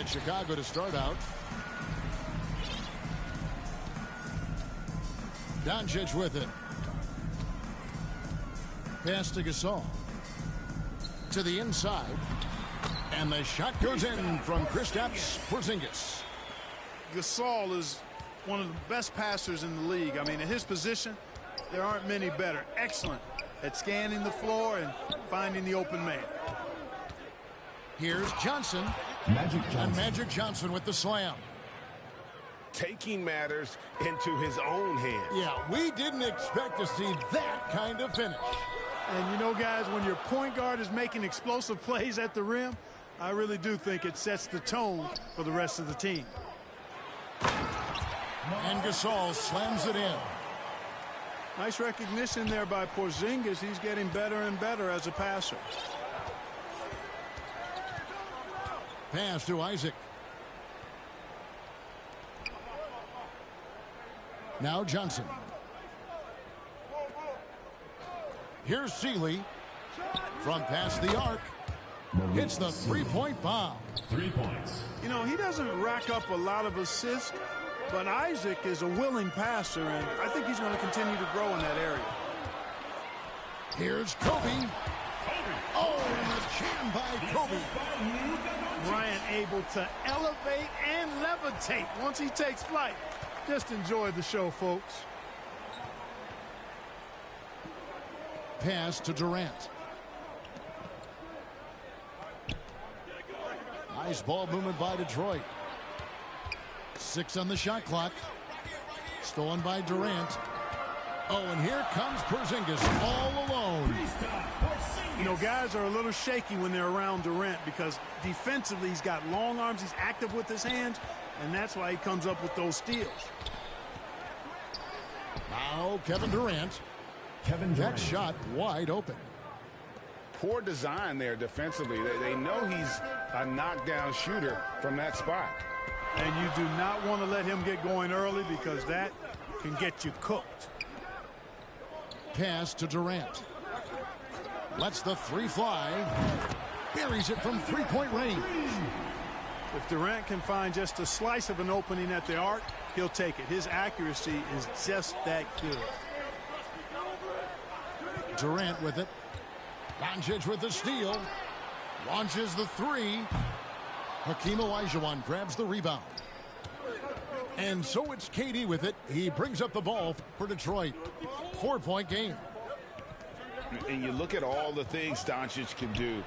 in Chicago to start out. Doncic with it. Pass to Gasol. To the inside. And the shot goes in from Kristaps Porzingis. Gasol is one of the best passers in the league. I mean, at his position, there aren't many better. Excellent at scanning the floor and finding the open man. Here's Johnson. And Magic Johnson with the slam. Taking matters into his own hands. Yeah, we didn't expect to see that kind of finish. And you know, guys, when your point guard is making explosive plays at the rim, I really do think it sets the tone for the rest of the team. And Gasol slams it in. Nice recognition there by Porzingis. He's getting better and better as a passer. Pass to Isaac. Now Johnson. Here's Seeley. From past the arc. Hits the three-point bomb. 3 points. You know, he doesn't rack up a lot of assists, but Isaac is a willing passer, and I think he's going to continue to grow in that area. Here's Kobe. Oh, and a jam by Kobe. Bryant able to elevate and levitate once he takes flight. Just enjoy the show, folks. Pass to Durant. Nice ball movement by Detroit. 6 on the shot clock. Stolen by Durant. Oh, and here comes Porzingis all alone. You know, guys are a little shaky when they're around Durant because defensively he's got long arms, he's active with his hands, and that's why he comes up with those steals. Now Kevin Durant. That shot wide open. Poor design there defensively. They know he's a knockdown shooter from that spot. And you do not want to let him get going early because that can get you cooked. Pass to Durant. Lets the three fly. Buries it from three-point range. If Durant can find just a slice of an opening at the arc, he'll take it. His accuracy is just that good. Durant with it. Doncic with the steal. Launches the three. Hakeem Olajuwon grabs the rebound. And so it's KD with it. He brings up the ball for Detroit. 4-point game. And you look at all the things Doncic can do.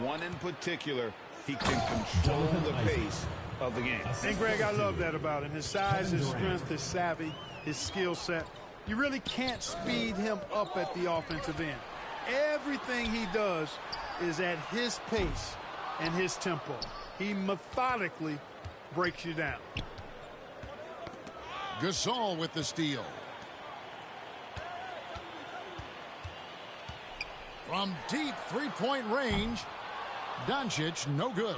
One in particular, he can control the pace of the game. And, Greg, I love that about him. His size, his strength, his savvy, his skill set. You really can't speed him up at the offensive end. Everything he does is at his pace and his tempo. He methodically breaks you down. Gasol with the steal. From deep three-point range, Doncic no good.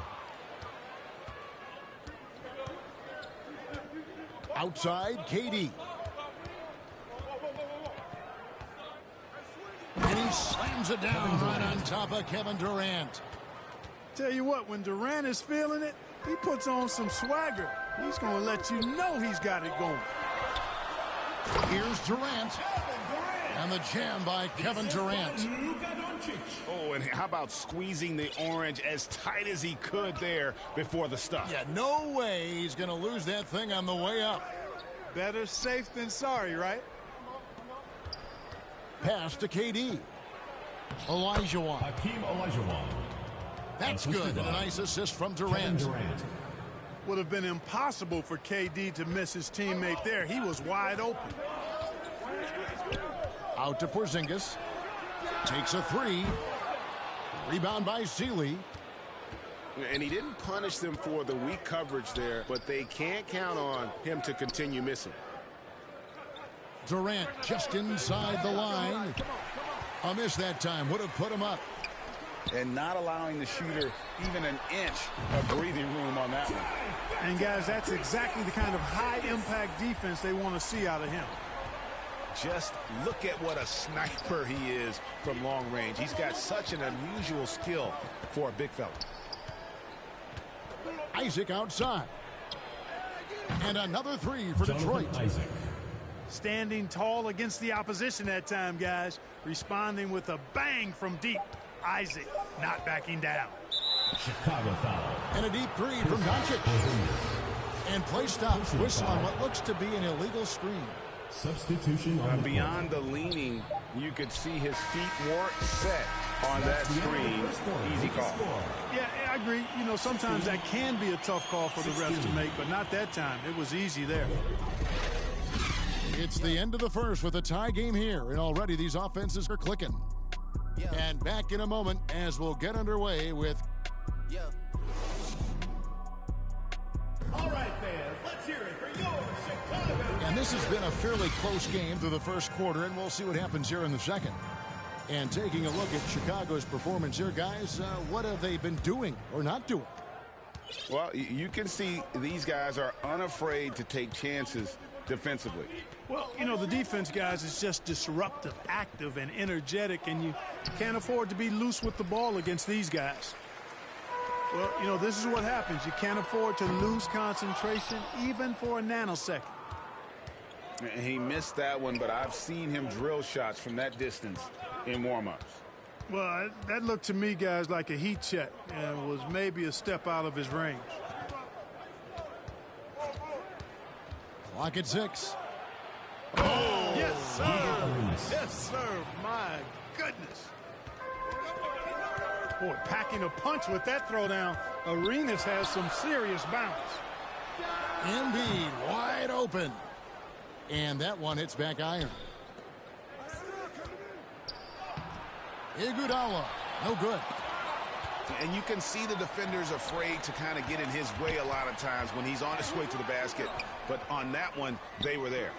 Outside, KD. And he slams it down right on top of Kevin Durant. Tell you what, when Durant is feeling it, he puts on some swagger. He's going to let you know he's got it going. Here's Durant. And the jam by Kevin Durant. Oh, and how about squeezing the orange as tight as he could there before the stuff? Yeah, no way he's going to lose that thing on the way up. Better safe than sorry, right? Pass to KD. Olajuwon. Hakeem Olajuwon. That's good. And a nice assist from Durant. Would have been impossible for KD to miss his teammate there. He was wide open. Out to Porzingis. Takes a three. Rebound by Seeley. And he didn't punish them for the weak coverage there, but they can't count on him to continue missing. Durant just inside the line. A miss that time would have put him up. And not allowing the shooter even an inch of breathing room on that one. And, guys, that's exactly the kind of high-impact defense they want to see out of him. Just look at what a sniper he is from long range. He's got such an unusual skill for a big fella. Isaac outside. And another three for Detroit. Isaac. Standing tall against the opposition that time, guys. Responding with a bang from deep. Isaac not backing down. Chicago foul. And a deep three from Doncic. And play stops. Whistle on what looks to be an illegal screen. Substitution on the Beyond the leaning, you could see his feet weren't set on that screen. Easy call. Yeah, I agree. You know, sometimes that can be a tough call for the refs to make, but not that time. It was easy there. It's the end of the first with a tie game here, and already these offenses are clicking. And back in a moment as we'll get underway with... All right, fans, let's hear it for your Chicago. And this has been a fairly close game through the first quarter, and we'll see what happens here in the second. And taking a look at Chicago's performance here, guys, what have they been doing or not doing? Well, you can see these guys are unafraid to take chances defensively. Well, you know, the defense, guys, is just disruptive, active, and energetic, and you can't afford to be loose with the ball against these guys. Well, you know, this is what happens. You can't afford to lose concentration even for a nanosecond. He missed that one, but I've seen him drill shots from that distance in warm-ups. Well, that looked to me, guys, like a heat check and was maybe a step out of his range. Clock at 6. Oh, yes, sir. Yes, sir. My goodness. Boy, packing a punch with that throwdown. Arenas has some serious bounce. Embiid wide open. And that one hits back iron. Iguodala, no good. And you can see the defenders afraid to kind of get in his way a lot of times when he's on his way to the basket. But on that one, they were there.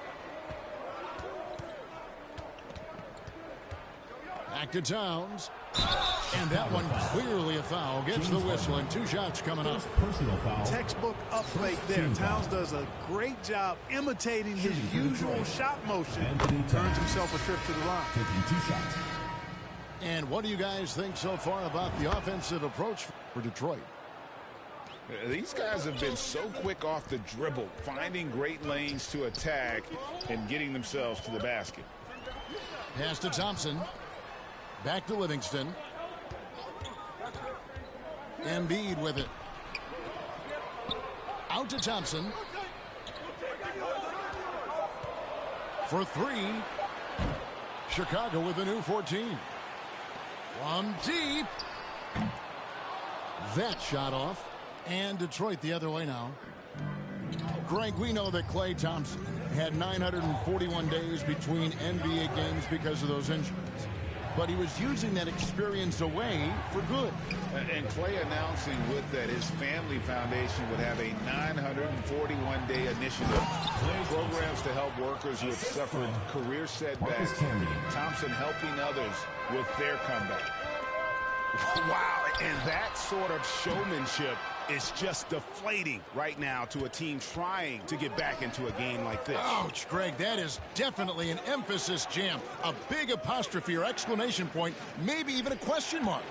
Back to Towns. And that one clearly a foul. Gets the whistle and 2 shots coming up. Personal foul. Textbook up fake there. Towns does a great job imitating his usual shot motion. Turns himself a trip to the line. Taking 2 shots. And what do you guys think so far about the offensive approach for Detroit? These guys have been so quick off the dribble, finding great lanes to attack and getting themselves to the basket. Pass to Thompson. Back to Livingston. Embiid with it. Out to Thompson. For 3. Chicago with a new 14. From deep. That shot off. And Detroit the other way now. Greg, we know that Klay Thompson had 941 days between NBA games because of those injuries. But he was using that experience away for good. And Klay announcing with that his family foundation would have a 941-day initiative. Programs to help workers who have suffered career setbacks. Thompson helping others with their comeback. Wow, and that sort of showmanship is just deflating right now to a team trying to get back into a game like this. Ouch, Greg, that is definitely an emphasis jam. A big apostrophe or exclamation point, maybe even a question mark.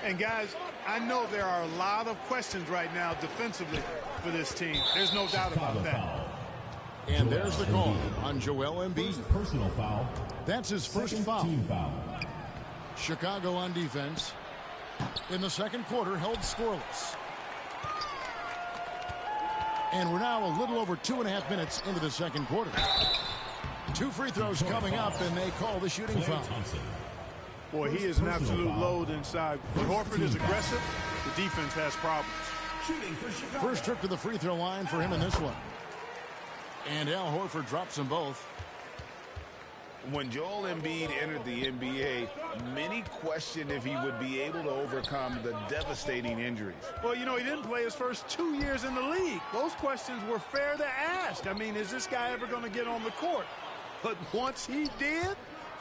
And guys, I know there are a lot of questions right now defensively for this team. There's no doubt about that. And there's the call on Joel Embiid. Personal foul. That's his first foul. Team foul. Chicago on defense. In the second quarter, held scoreless. And we're now a little over 2.5 minutes into the second quarter. 2 free throws coming up, and they call the shooting foul. Boy, he is an absolute load inside. When Horford is aggressive, the defense has problems. First trip to the free throw line for him in this one. And Al Horford drops them both. When Joel Embiid entered the NBA, many questioned if he would be able to overcome the devastating injuries. Well, you know, he didn't play his first 2 years in the league. Those questions were fair to ask. I mean, is this guy ever going to get on the court? But once he did,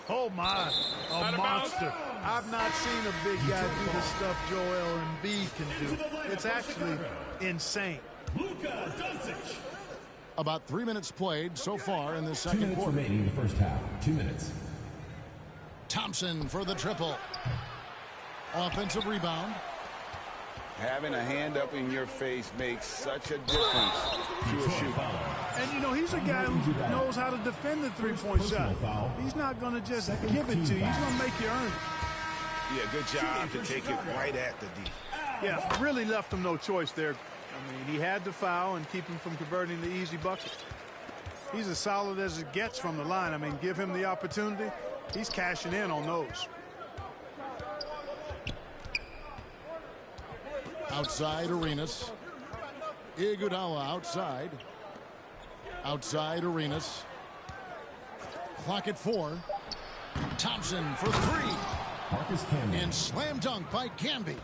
oh my, a monster. I've not seen a big guy do the stuff Joel Embiid can do. It's actually insane. Luka Doncic. About 3 minutes played so far in the 2 second minutes quarter. remaining in the first half. 2 minutes. Thompson for the triple. Offensive rebound. Having a hand up in your face makes such a difference to a shooter. And, you know, he's a guy who knows how to defend the three-point shot. He's not going to just give it to you. He's going to make you earn it. Yeah, good job to take it right at the D. Yeah, really left him no choice there. I mean, he had to foul and keep him from converting the easy bucket. He's as solid as it gets from the line. I mean, give him the opportunity. He's cashing in on those. Outside Arenas. Iguodala outside. Outside Arenas. Clock at 4. Thompson for 3. And slam dunk by Camby.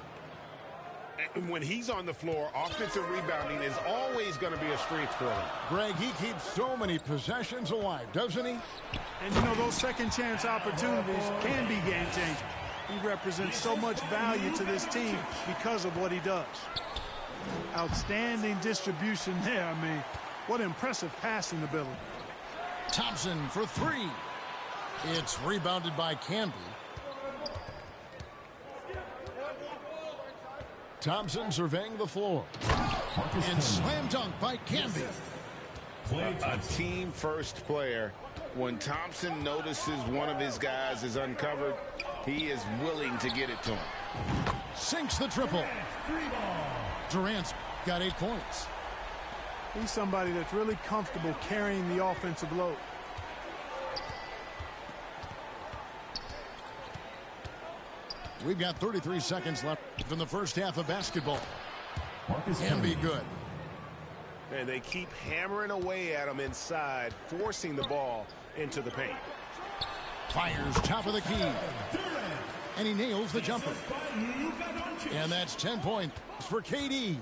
And when he's on the floor, offensive rebounding is always going to be a strength for him. Greg, he keeps so many possessions alive, doesn't he? And, you know, those second chance opportunities can be game-changing. He represents so much value to this team because of what he does. Outstanding distribution there. I mean, what impressive passing ability. Thompson for 3. It's rebounded by Camby. Thompson surveying the floor. And slam dunk by Camby. A team-first player. When Thompson notices one of his guys is uncovered, he is willing to get it to him. Sinks the triple. Durant's got 8 points. He's somebody that's really comfortable carrying the offensive load. We've got 33 seconds left in the first half of basketball. Can be good. And they keep hammering away at him inside, forcing the ball into the paint. Fires top of the key. And he nails the jumper. And that's 10 points for KD.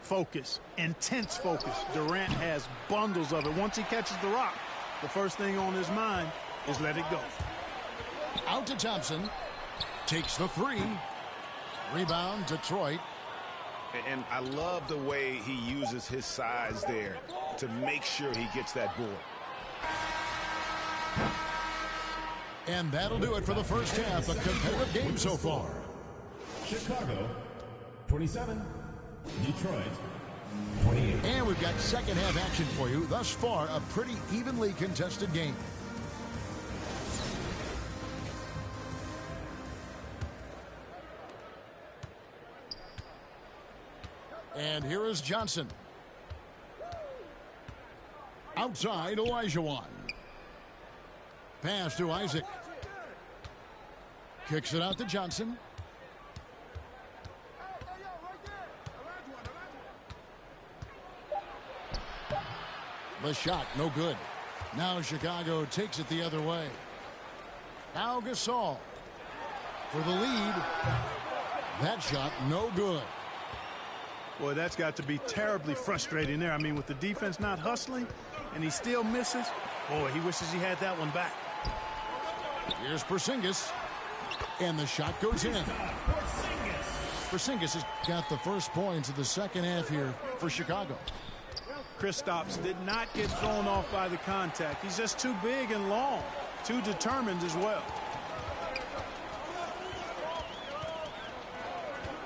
Focus, intense focus. Durant has bundles of it. Once he catches the rock, the first thing on his mind is let it go. Out to Thompson. Takes the 3. Rebound, Detroit. And I love the way he uses his size there to make sure he gets that board. And that'll do it for the first half. A competitive game so far. Chicago, 27. Detroit, 28. And we've got second half action for you. Thus far, a pretty evenly contested game. And here is Johnson. Outside, Olajuwon. Pass to Isaac. Kicks it out to Johnson. The shot, no good. Now Chicago takes it the other way. Now Gasol for the lead. That shot, no good. Boy, that's got to be terribly frustrating there. I mean, with the defense not hustling and he still misses, boy, he wishes he had that one back. Here's Porzingis. And the shot goes in. Porzingis has got the first points of the second half here for Chicago. Kristaps did not get thrown off by the contact. He's just too big and long, too determined as well.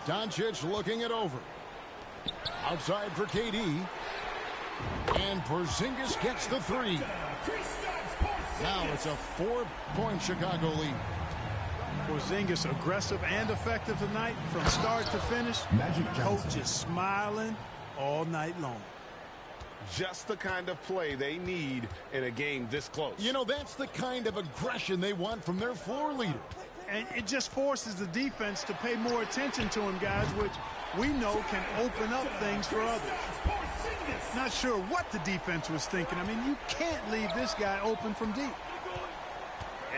Doncic looking it over. Outside for KD. And Porzingis gets the 3. Now it's a 4-point Chicago lead. Porzingis aggressive and effective tonight from start to finish. Coach is smiling all night long. Just the kind of play they need in a game this close. You know, that's the kind of aggression they want from their floor leader. And it just forces the defense to pay more attention to him, guys, which we know can open up things for others. Not sure what the defense was thinking. I mean, you can't leave this guy open from deep.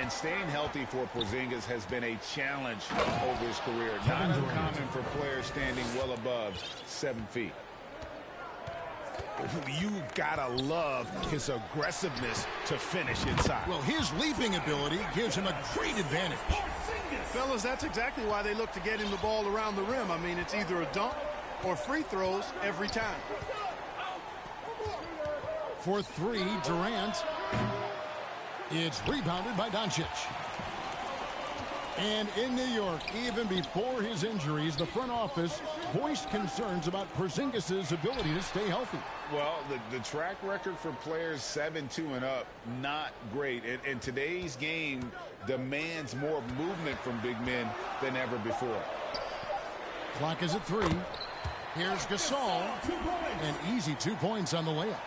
And staying healthy for Porzingis has been a challenge over his career. Not uncommon for players standing well above 7 feet. You've got to love his aggressiveness to finish inside. Well, his leaping ability gives him a great advantage. Fellas, that's exactly why they look to get him the ball around the rim. I mean, it's either a dunk or free throws every time. For 3, Durant. It's rebounded by Doncic. And in New York, even before his injuries, the front office voiced concerns about Porzingis' ability to stay healthy. Well, the track record for players 7-2 and up, not great. And today's game demands more movement from big men than ever before. Clock is at 3. Here's Gasol. An easy 2 points on the layup.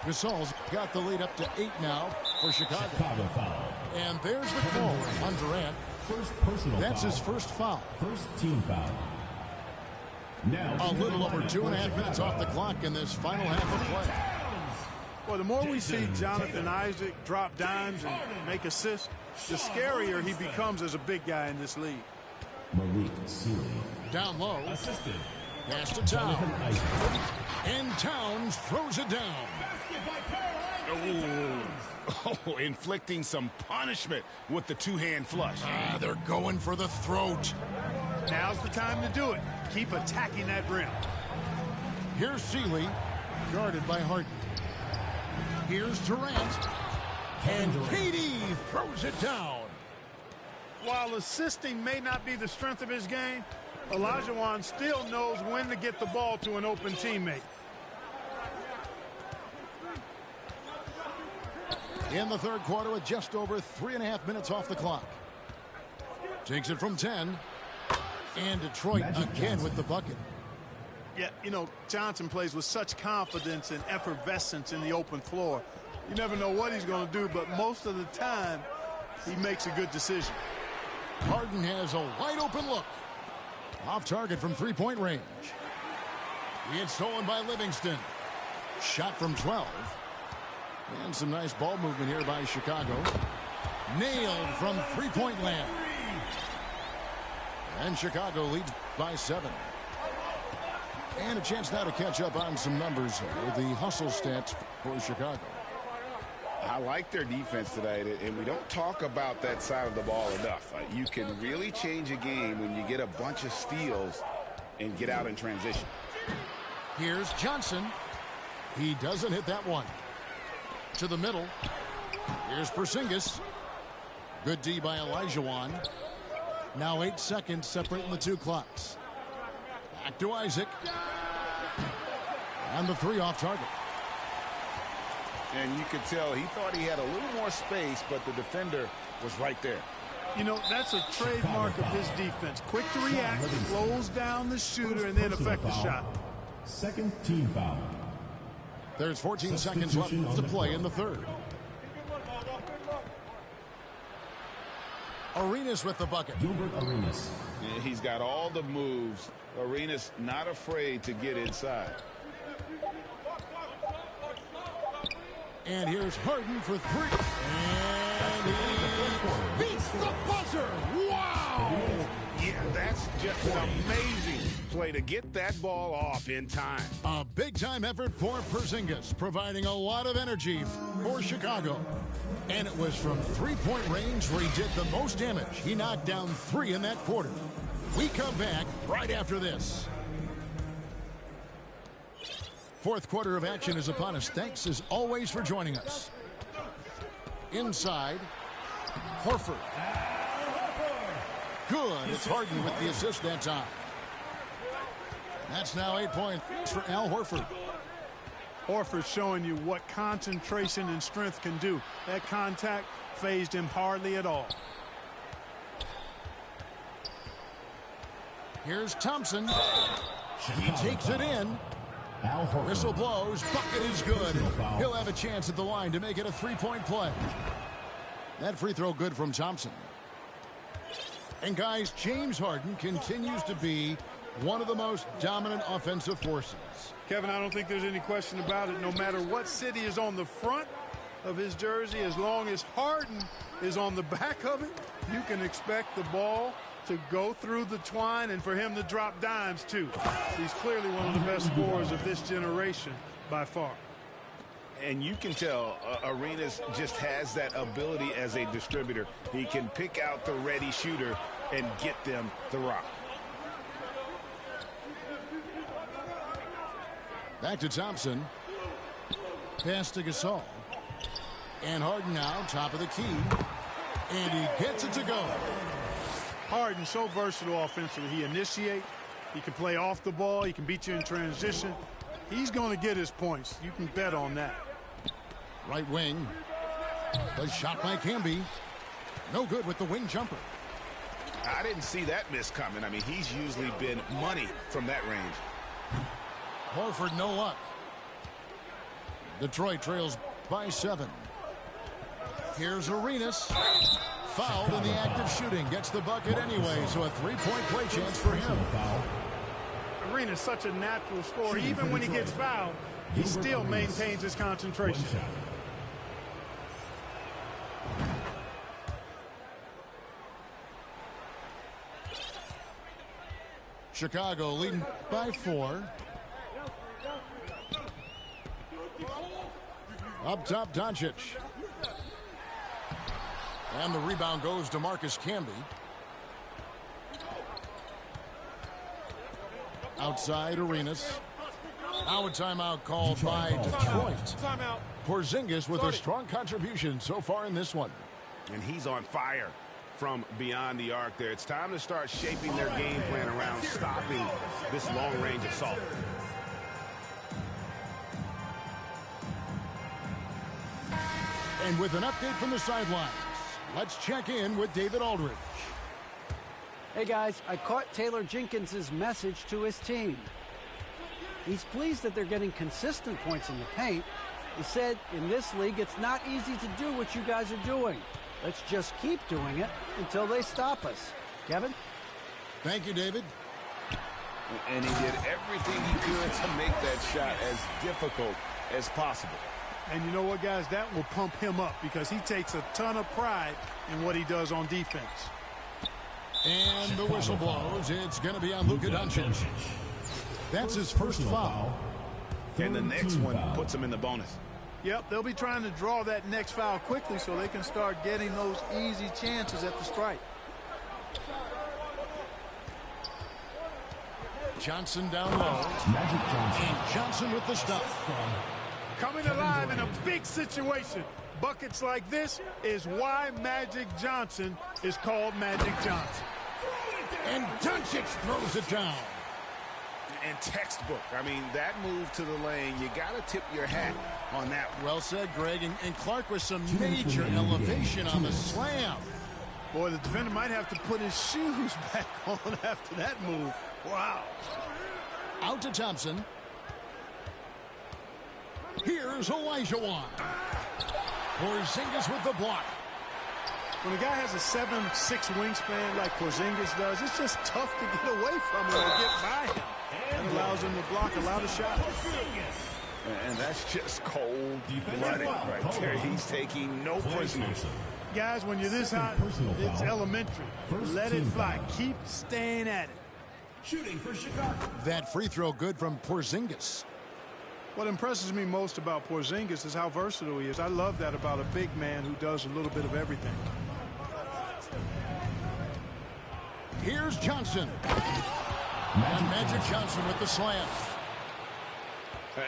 Gasol's got the lead up to 8 now for Chicago. Foul. And there's the call on Durant. First personal That's foul. his first foul. First team foul. Now A little over 2.5 minutes off the clock in this final half of play. Well, the more we see Jonathan Isaac drop dimes and make assists, the scarier he becomes as a big guy in this league. Malik Sealy. Down low. Assisted. Pass to Towns. Jonathan Isaac. And Towns throws it down. Oh, inflicting some punishment with the two-hand flush. They're going for the throat. Now's the time to do it. Keep attacking that rim. Here's Sealy, guarded by Harden. Here's Durant. And KD throws it down. While assisting may not be the strength of his game, Olajuwon still knows when to get the ball to an open teammate. In the third quarter with just over 3.5 minutes off the clock. Takes it from 10. And Detroit again with the bucket. Yeah, you know, Johnson plays with such confidence and effervescence in the open floor. You never know what he's going to do, but most of the time, he makes a good decision. Harden has a wide open look. Off target from three-point range. It's stolen by Livingston. Shot from 12. And some nice ball movement here by Chicago. Nailed from three-point land. And Chicago leads by 7. And a chance now to catch up on some numbers with the hustle stats for Chicago. I like their defense tonight, and we don't talk about that side of the ball enough. You can really change a game when you get a bunch of steals and get out in transition. Here's Johnson. He doesn't hit that one. To the middle. Here's Porzingis. Good D by Olajuwon. Now 8 seconds separating the two clocks. Back to Isaac. And the 3 off target. And you could tell he thought he had a little more space, but the defender was right there. You know, that's a trademark of his defense. Quick to react, slows down the shooter, and then affect the shot. Second team foul. There's 14 seconds left to play in the third. Arenas with the bucket. Gilbert Arenas. And he's got all the moves. Arenas not afraid to get inside. And here's Harden for 3. And he beats the buzzer. Wow! Yeah, that's just an amazing play to get that ball off in time. A big-time effort for Porzingis, providing a lot of energy for Chicago. And it was from three-point range where he did the most damage. He knocked down 3 in that quarter. We come back right after this. Fourth quarter of action is upon us. Thanks as always for joining us. Inside, Horford. Good. It's Harden with the assist that time. That's now 8 points for Al Horford. Horford showing you what concentration and strength can do. That contact phased him hardly at all. Here's Thompson. He takes it in. Al Horford. Whistle blows. Bucket is good. He'll have a chance at the line to make it a 3-point play. That free throw good from Thompson. And guys, James Harden continues to be one of the most dominant offensive forces. Kevin, I don't think there's any question about it. No matter what city is on the front of his jersey, as long as Harden is on the back of it, you can expect the ball to go through the twine and for him to drop dimes too. He's clearly one of the best scorers of this generation by far. And you can tell Arenas just has that ability as a distributor. He can pick out the ready shooter and get them the rock. Back to Thompson. Pass to Gasol. And Harden now, top of the key. And he gets it to go. Harden so versatile offensively. He initiates. He can play off the ball. He can beat you in transition. He's going to get his points. You can bet on that. Right wing. The shot by Camby. No good with the wing jumper. I didn't see that miss coming. I mean, he's usually been money from that range. Horford no luck. Detroit trails by 7. Here's Arenas. Fouled in the act of shooting. Gets the bucket anyway, so a 3-point play chance for him. Arenas such a natural scorer. Even when he gets fouled, he still maintains his concentration. Chicago leading by 4. Up top, Doncic. And the rebound goes to Marcus Camby. Outside, Arenas. Now a timeout called by Detroit. Porzingis with a strong contribution so far in this one. And he's on fire from beyond the arc there. It's time to start shaping their game plan around stopping this long-range assault. And with an update from the sidelines, let's check in with David Aldridge. Hey guys, I caught Taylor Jenkins' message to his team. He's pleased that they're getting consistent points in the paint. He said, in this league, it's not easy to do what you guys are doing. Let's just keep doing it until they stop us. Kevin? Thank you, David. And he did everything he could to make that shot as difficult as possible. And you know what, guys? That will pump him up because he takes a ton of pride in what he does on defense. And the whistle blows. It's going to be on Luka Doncic. That's his first foul. And the next one puts him in the bonus. Yep, they'll be trying to draw that next foul quickly so they can start getting those easy chances at the strike. Johnson down low. Magic Johnson. And Johnson with the stop. Coming alive in a big situation. Buckets like this is why Magic Johnson is called Magic Johnson. And Doncic throws it down. And textbook. I mean, that move to the lane, you got to tip your hat on that. Well said, Greg. And Clark with some major elevation on the slam. Boy, the defender might have to put his shoes back on after that move. Wow. Out to Thompson. Here's Olajuwon. Porzingis with the block. When a guy has a 7'6" wingspan like Porzingis does, it's just tough to get away from him and get by him. That allows him to block a lot of shots. And that's just cold-blooded right there. He's taking no prisoners. Guys, when you're this hot, it's elementary. Let it fly. Keep staying at it. Shooting for Chicago. That free throw good from Porzingis. What impresses me most about Porzingis is how versatile he is. I love that about a big man who does a little bit of everything. Here's Johnson. And Magic Johnson with the slam.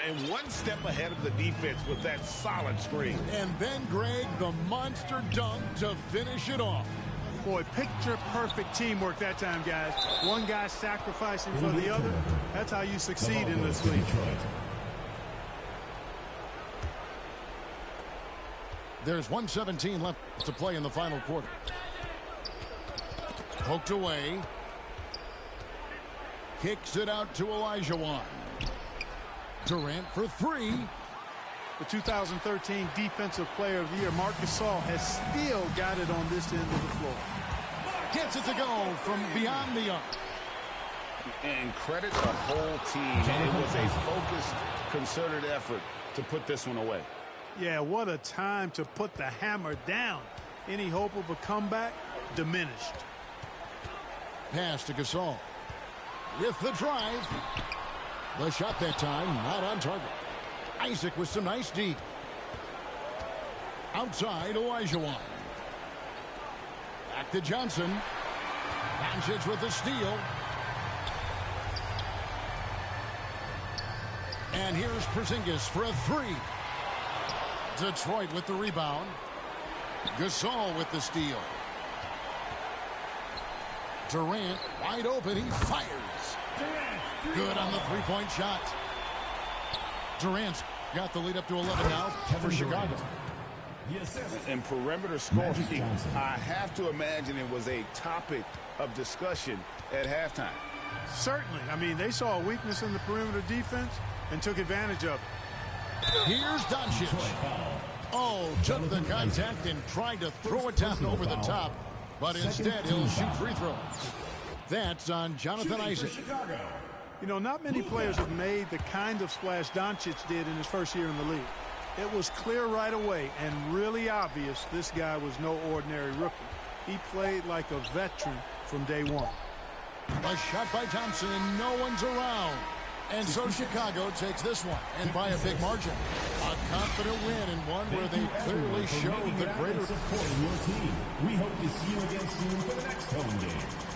And one step ahead of the defense with that solid screen. And then, Greg, the monster dunk to finish it off. Boy, picture-perfect teamwork that time, guys. One guy sacrificing for the other. That's how you succeed in this league. There's 1:17 left to play in the final quarter. Poked away. Kicks it out to Olajuwon. Durant for 3. The 2013 Defensive Player of the Year, Marc Gasol, has still got it on this end of the floor. Gets it to go from beyond the arc. And credit the whole team. It was a focused, concerted effort to put this one away. Yeah, what a time to put the hammer down. Any hope of a comeback? Diminished. Pass to Gasol. With the drive. The shot that time, not on target. Isaac with some nice D. Outside, Olajuwon. Back to Johnson. Doncic with the steal. And here's Porzingis for a 3. Detroit with the rebound. Gasol with the steal. Durant wide open. He fires. Good on the three-point shot. Durant's got the lead up to 11 now for Chicago. And perimeter scoring, I have to imagine it was a topic of discussion at halftime. Certainly. I mean, they saw a weakness in the perimeter defense and took advantage of it. Here's Doncic. Oh, took the contact and tried to throw it down over the top, but instead he'll shoot free throws. That's on Jonathan Isaac. You know, not many players have made the kind of splash Doncic did in his first year in the league. It was clear right away and really obvious this guy was no ordinary rookie. He played like a veteran from day one. A shot by Thompson, and no one's around. And so Chicago takes this one, and by a big margin. A confident win, and one where they clearly showed the greater support of your team. We hope to see you again soon for the next home game.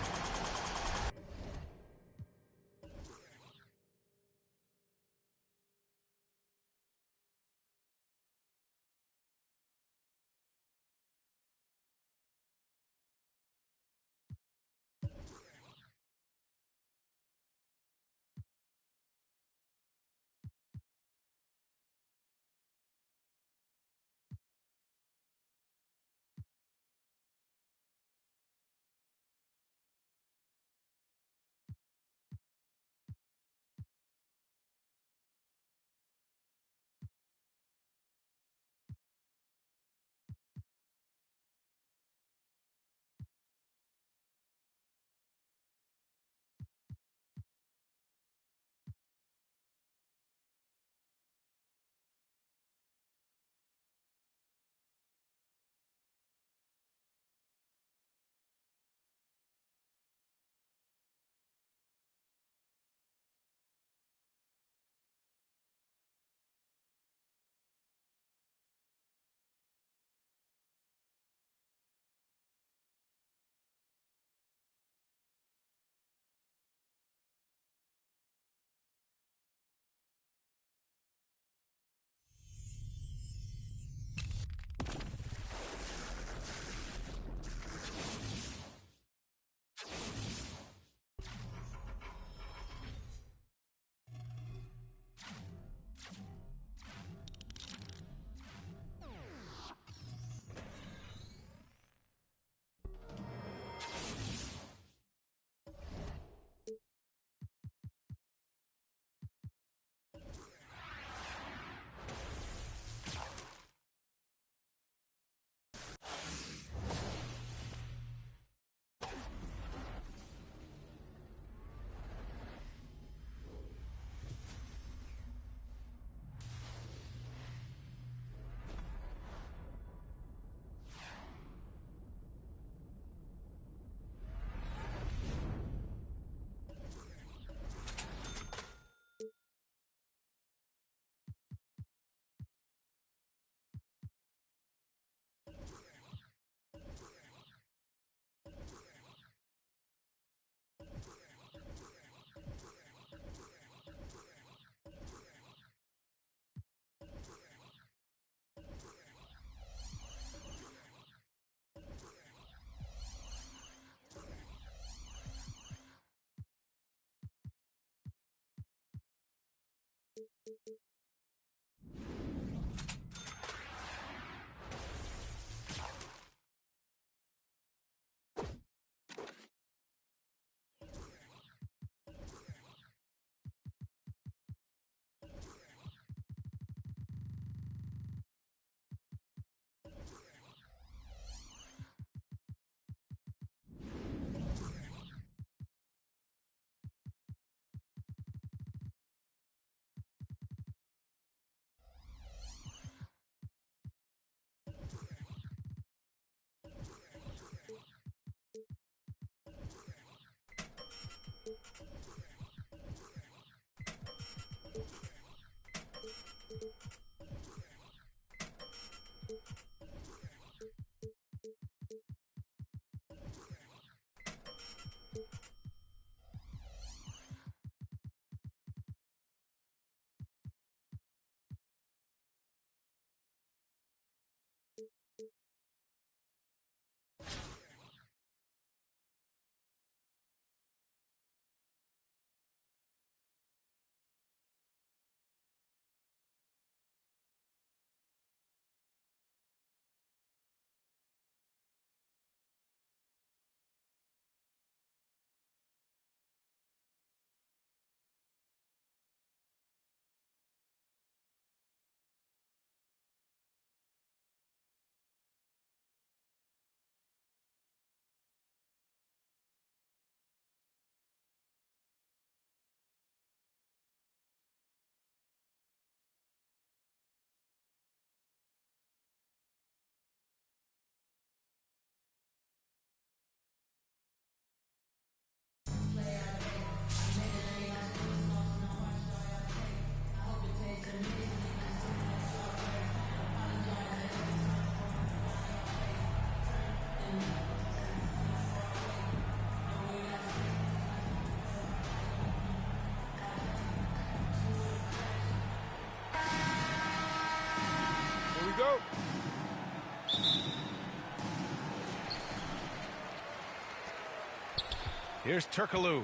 Here's Turkoglu.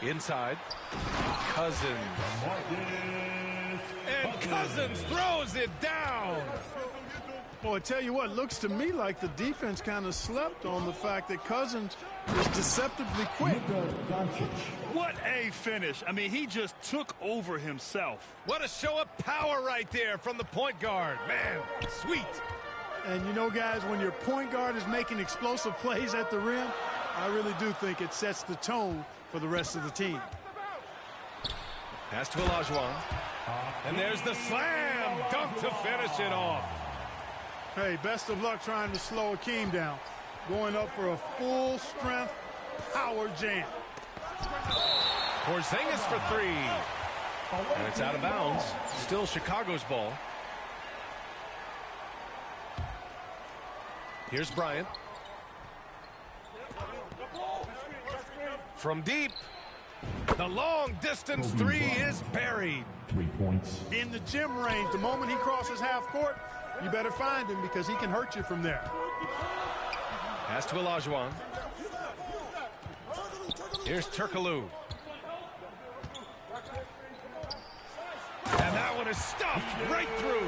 Inside. Cousins. And Cousins throws it down. Well, I tell you what, looks to me like the defense kind of slept on the fact that Cousins is deceptively quick. What a finish. I mean, he just took over himself. What a show of power right there from the point guard. Man, sweet. And you know, guys, when your point guard is making explosive plays at the rim, I really do think it sets the tone for the rest of the team. Pass to Olajuwon. And there's the slam dunk to finish it off. Hey, best of luck trying to slow Hakeem down. Going up for a full-strength power jam. Porzingis for three. And it's out of bounds. Still Chicago's ball. Here's Bryant. From deep. The long-distance three is buried. 3 points. In the gym range, the moment he crosses half court, you better find him because he can hurt you from there. Pass to Olajuwon. Here's Turkoglu. And that one is stuffed right through.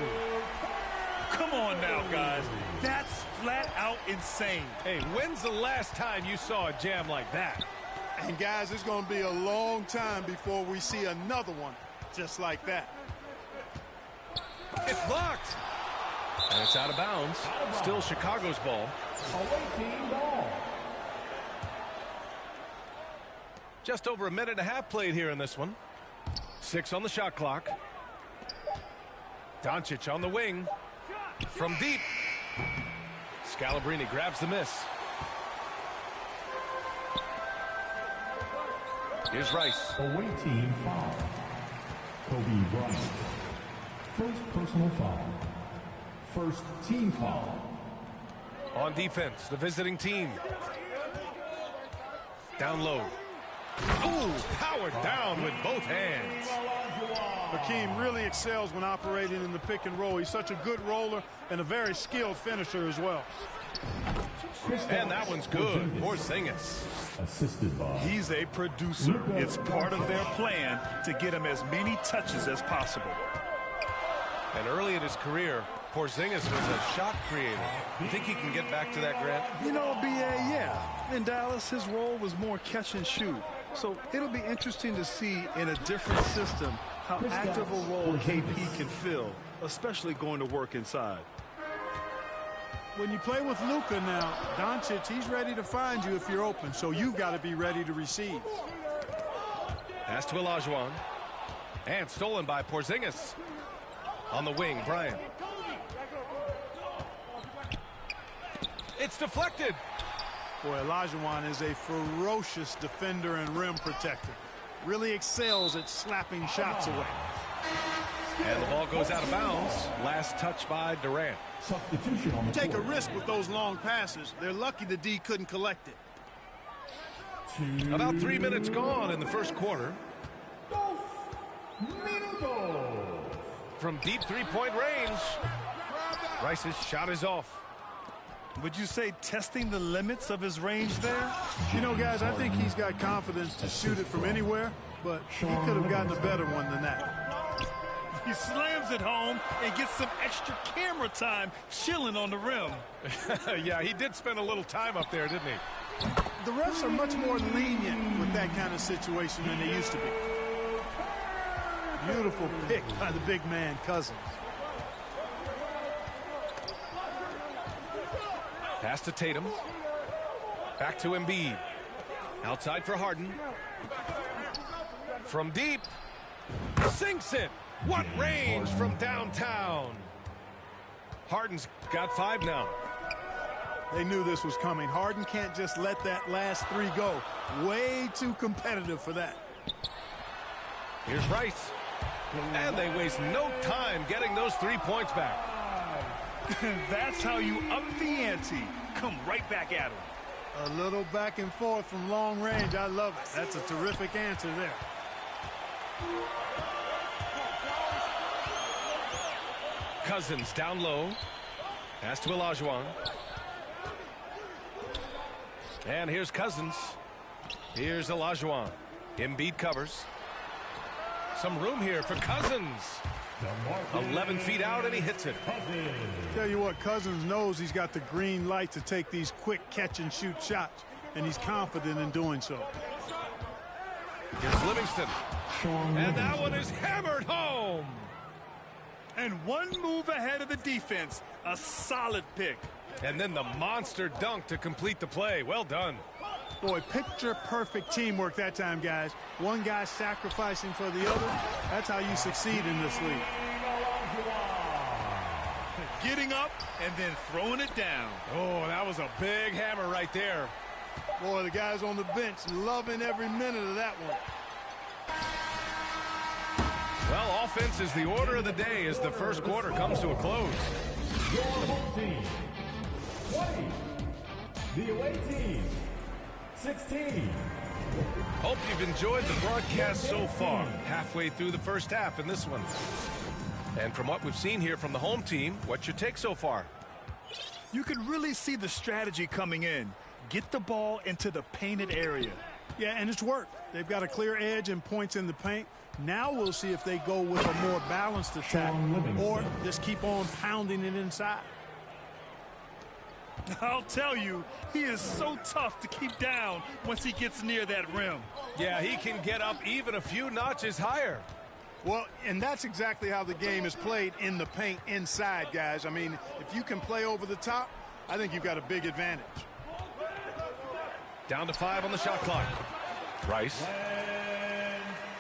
Come on now, guys. That's flat out insane. Hey, when's the last time you saw a jam like that? And guys, it's going to be a long time before we see another one just like that. It's blocked. And it's out of bounds. Still Chicago's ball. Away team ball. Just over a minute and a half played here in this one. 6 on the shot clock. Doncic on the wing. From deep. Scalabrine grabs the miss. Here's Rice. Away team foul. Kobe Bryant. First personal foul. First team foul. On defense, the visiting team. Down low. Ooh, powered down with both hands. Hakeem really excels when operating in the pick and roll. He's such a good roller and a very skilled finisher as well. And that one's good. Porzingis. Assisted by. He's a producer. It's part of their plan to get him as many touches as possible. And early in his career, Porzingis was a shot creator. You think he can get back to that, Grant? You know, B.A., yeah. In Dallas, his role was more catch and shoot. So it'll be interesting to see in a different system how active a role KP can fill, especially going to work inside. When you play with Luka now, Doncic, he's ready to find you if you're open, so you've got to be ready to receive. Pass to Olajuwon. And stolen by Porzingis. On the wing, Bryant. It's deflected. Boy, Olajuwon is a ferocious defender and rim protector. Really excels at slapping shots away. And the ball goes out of bounds. Last touch by Durant. Substitution on the Take a court. risk with those long passes. They're lucky the D couldn't collect it. About 3 minutes gone in the first quarter. From deep three-point range. Rice's shot is off. Would you say testing the limits of his range there? You know, guys, I think he's got confidence to shoot it from anywhere, but he could have gotten a better one than that. He slams it home and gets some extra camera time chilling on the rim. Yeah, he did spend a little time up there, didn't he? The refs are much more lenient with that kind of situation than they used to be. Beautiful pick by the big man, Cousins. Pass to Tatum. Back to Embiid. Outside for Harden. From deep. Sinks it. What range from downtown. Harden's got 5 now. They knew this was coming. Harden can't just let that last 3 go. Way too competitive for that. Here's Rice. And they waste no time getting those 3 points back. That's how you up the ante. Come right back at him. A little back and forth from long range. I love it. That's a terrific answer there. Cousins down low. Pass to Olajuwon. And here's Cousins. Here's Olajuwon. Embiid covers. Some room here for Cousins. 11 feet out, and he hits it. Tell you what, Cousins knows he's got the green light to take these quick catch-and-shoot shots, and he's confident in doing so. Here's Livingston. And that one is hammered home. And one move ahead of the defense. A solid pick. And then the monster dunk to complete the play. Well done. Boy, picture-perfect teamwork that time, guys. One guy sacrificing for the other. That's how you succeed in this league. Getting up and then throwing it down. Oh, that was a big hammer right there. Boy, the guys on the bench loving every minute of that one. Well, offense is the order of the day as the first quarter comes to a close. Your home team, 20. The away team, 16. Hope you've enjoyed the broadcast so far. Halfway through the first half in this one. And from what we've seen here from the home team, what's your take so far? You can really see the strategy coming in. Get the ball into the painted area. Yeah, and it's worked. They've got a clear edge and points in the paint. Now we'll see if they go with a more balanced attack or just keep on pounding it inside. I'll tell you, he is so tough to keep down once he gets near that rim. Yeah, he can get up even a few notches higher. Well, and that's exactly how the game is played in the paint inside, guys. I mean, if you can play over the top, I think you've got a big advantage. Down to 5 on the shot clock. Rice.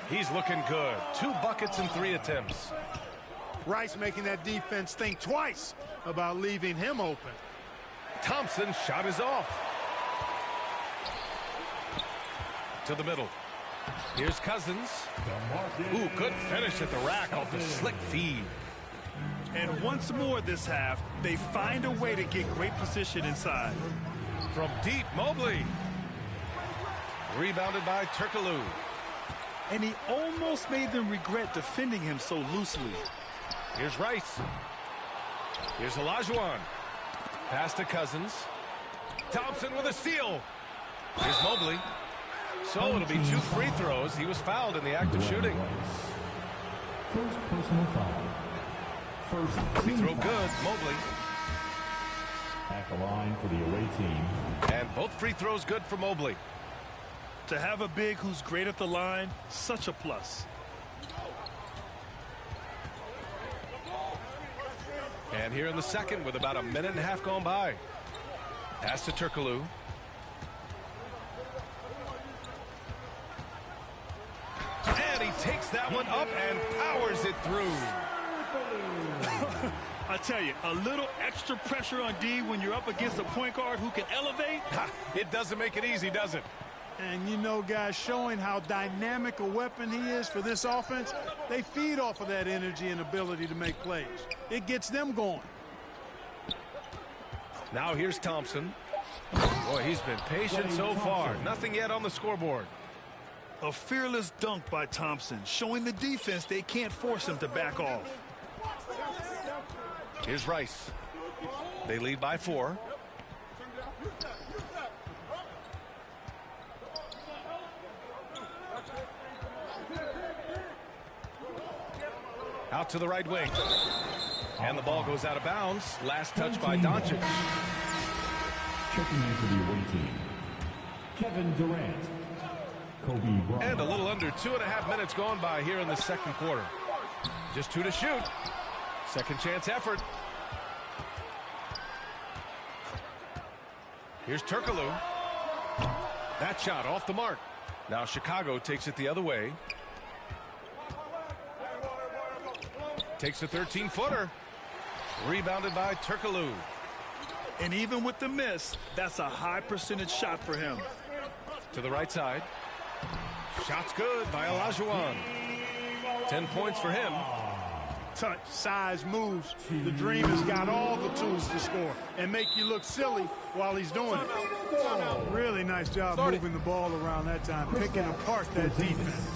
He's looking good. 2 buckets and 3 attempts. Rice making that defense think twice about leaving him open. Thompson's shot is off. To the middle. Here's Cousins. Ooh, good finish at the rack off the slick feed. And once more this half, they find a way to get great position inside. From deep, Mobley. Rebounded by Turkoglu. And he almost made them regret defending him so loosely. Here's Rice. Here's Olajuwon. Pass to Cousins. Thompson with a steal. Here's Mobley. So it'll be 2 free throws. He was fouled in the act of shooting. First personal foul. First Free throw good, Mobley. at the line for the away team. And both free throws good for Mobley. To have a big who's great at the line, such a plus. And here in the second with about a minute and a half gone by. Pass to Turkoglu. And he takes that one up and powers it through. I tell you, a little extra pressure on D when you're up against a point guard who can elevate. It doesn't make it easy, does it? And you know, guys, showing how dynamic a weapon he is for this offense, they feed off of that energy and ability to make plays. It gets them going. Now here's Thompson. Boy, he's been patient so far. Nothing yet on the scoreboard. A fearless dunk by Thompson, showing the defense they can't force him to back off. Here's Rice. They lead by 4. Out to the right wing. And the ball goes out of bounds. Last touch by Doncic. Checking into the away team, Kevin Durant. Kobe Bryant. And a little under 2.5 minutes gone by here in the second quarter. Just 2 to shoot. Second chance effort. Here's Turkoglu. That shot off the mark. Now Chicago takes it the other way. Takes a 13-footer. Rebounded by Turkoglu. And even with the miss, that's a high percentage shot for him. To the right side. Shot's good by Olajuwon. 10 points for him. Touch, size, moves. The Dream has got all the tools to score and make you look silly while he's doing it. Really nice job moving the ball around that time, picking apart that defense.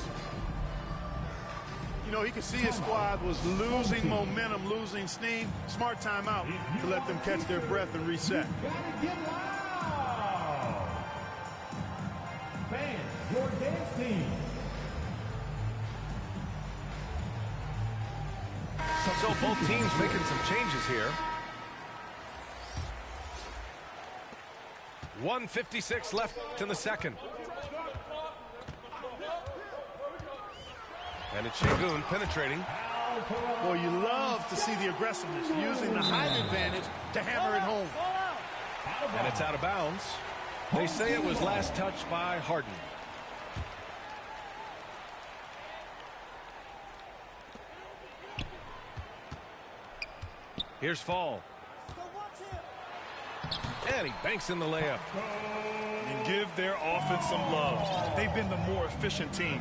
You know, he could see his squad was losing momentum, losing steam. Smart timeout to let them catch their breath and reset. Fans, your dance team. So both teams making some changes here. 1:56 left in the second. And it's Şengün penetrating. Well, you love to see the aggressiveness, using the height advantage to hammer it home. And it's out of bounds. They say it was last touched by Harden. Here's Fall. And he banks in the layup. And give their offense some love. They've been the more efficient team.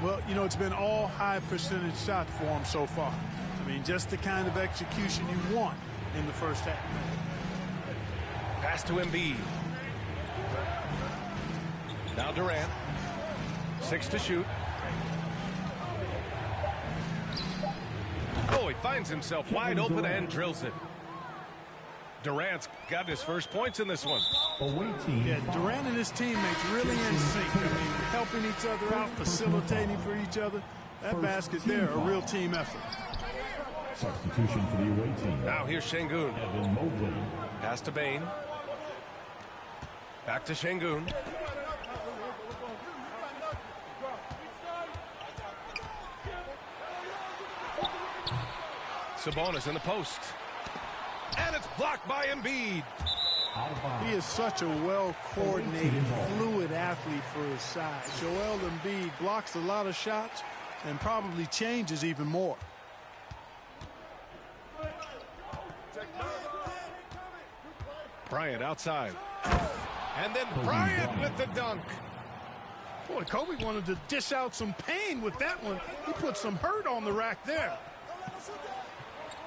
Well, you know, it's been all high percentage shots for them so far. I mean, just the kind of execution you want in the first half. Pass to Embiid. Now Durant. 6 to shoot. Oh, he finds himself wide open and drills it. Durant's got his first points in this one. Yeah, Durant and his teammates really in sync. I mean, helping each other out, facilitating for each other. That basket there, a real team effort. Substitution for the away team. Now here's Şengün. Evan Mobley. Pass to Bane. Back to Şengün. Sabonis in the post. And it's blocked by Embiid. He is such a well-coordinated, fluid athlete for his size. Joel Embiid blocks a lot of shots and probably changes even more. Bryant outside. And then Bryant with the dunk. Boy, Kobe wanted to dish out some pain with that one. He put some hurt on the rack there.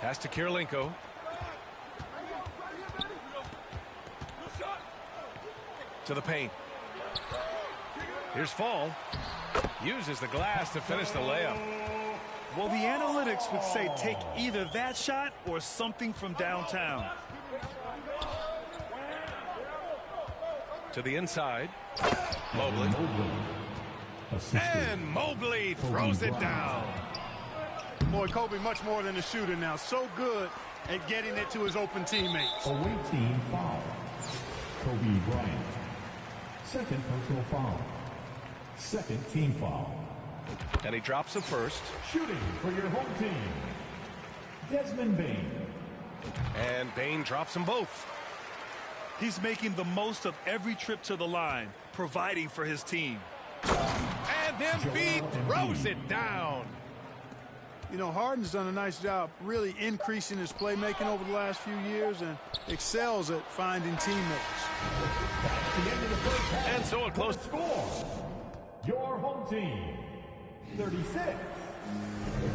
Pass to Kirilenko. To the paint. Here's Fall. Uses the glass to finish the layup. Well, the analytics would say take either that shot or something from downtown. To the inside. Mobley. And Mobley throws it down. Boy, Kobe much more than a shooter now. So good at getting it to his open teammates. Away team foul. Kobe Bryant. Second personal foul. Second team foul. And he drops the first. Shooting for your home team. Desmond Bane. And Bane drops them both. He's making the most of every trip to the line, providing for his team. And Embiid throws it down. You know, Harden's done a nice job really increasing his playmaking over the last few years and excels at finding teammates. And so a close score. Your home team, 36.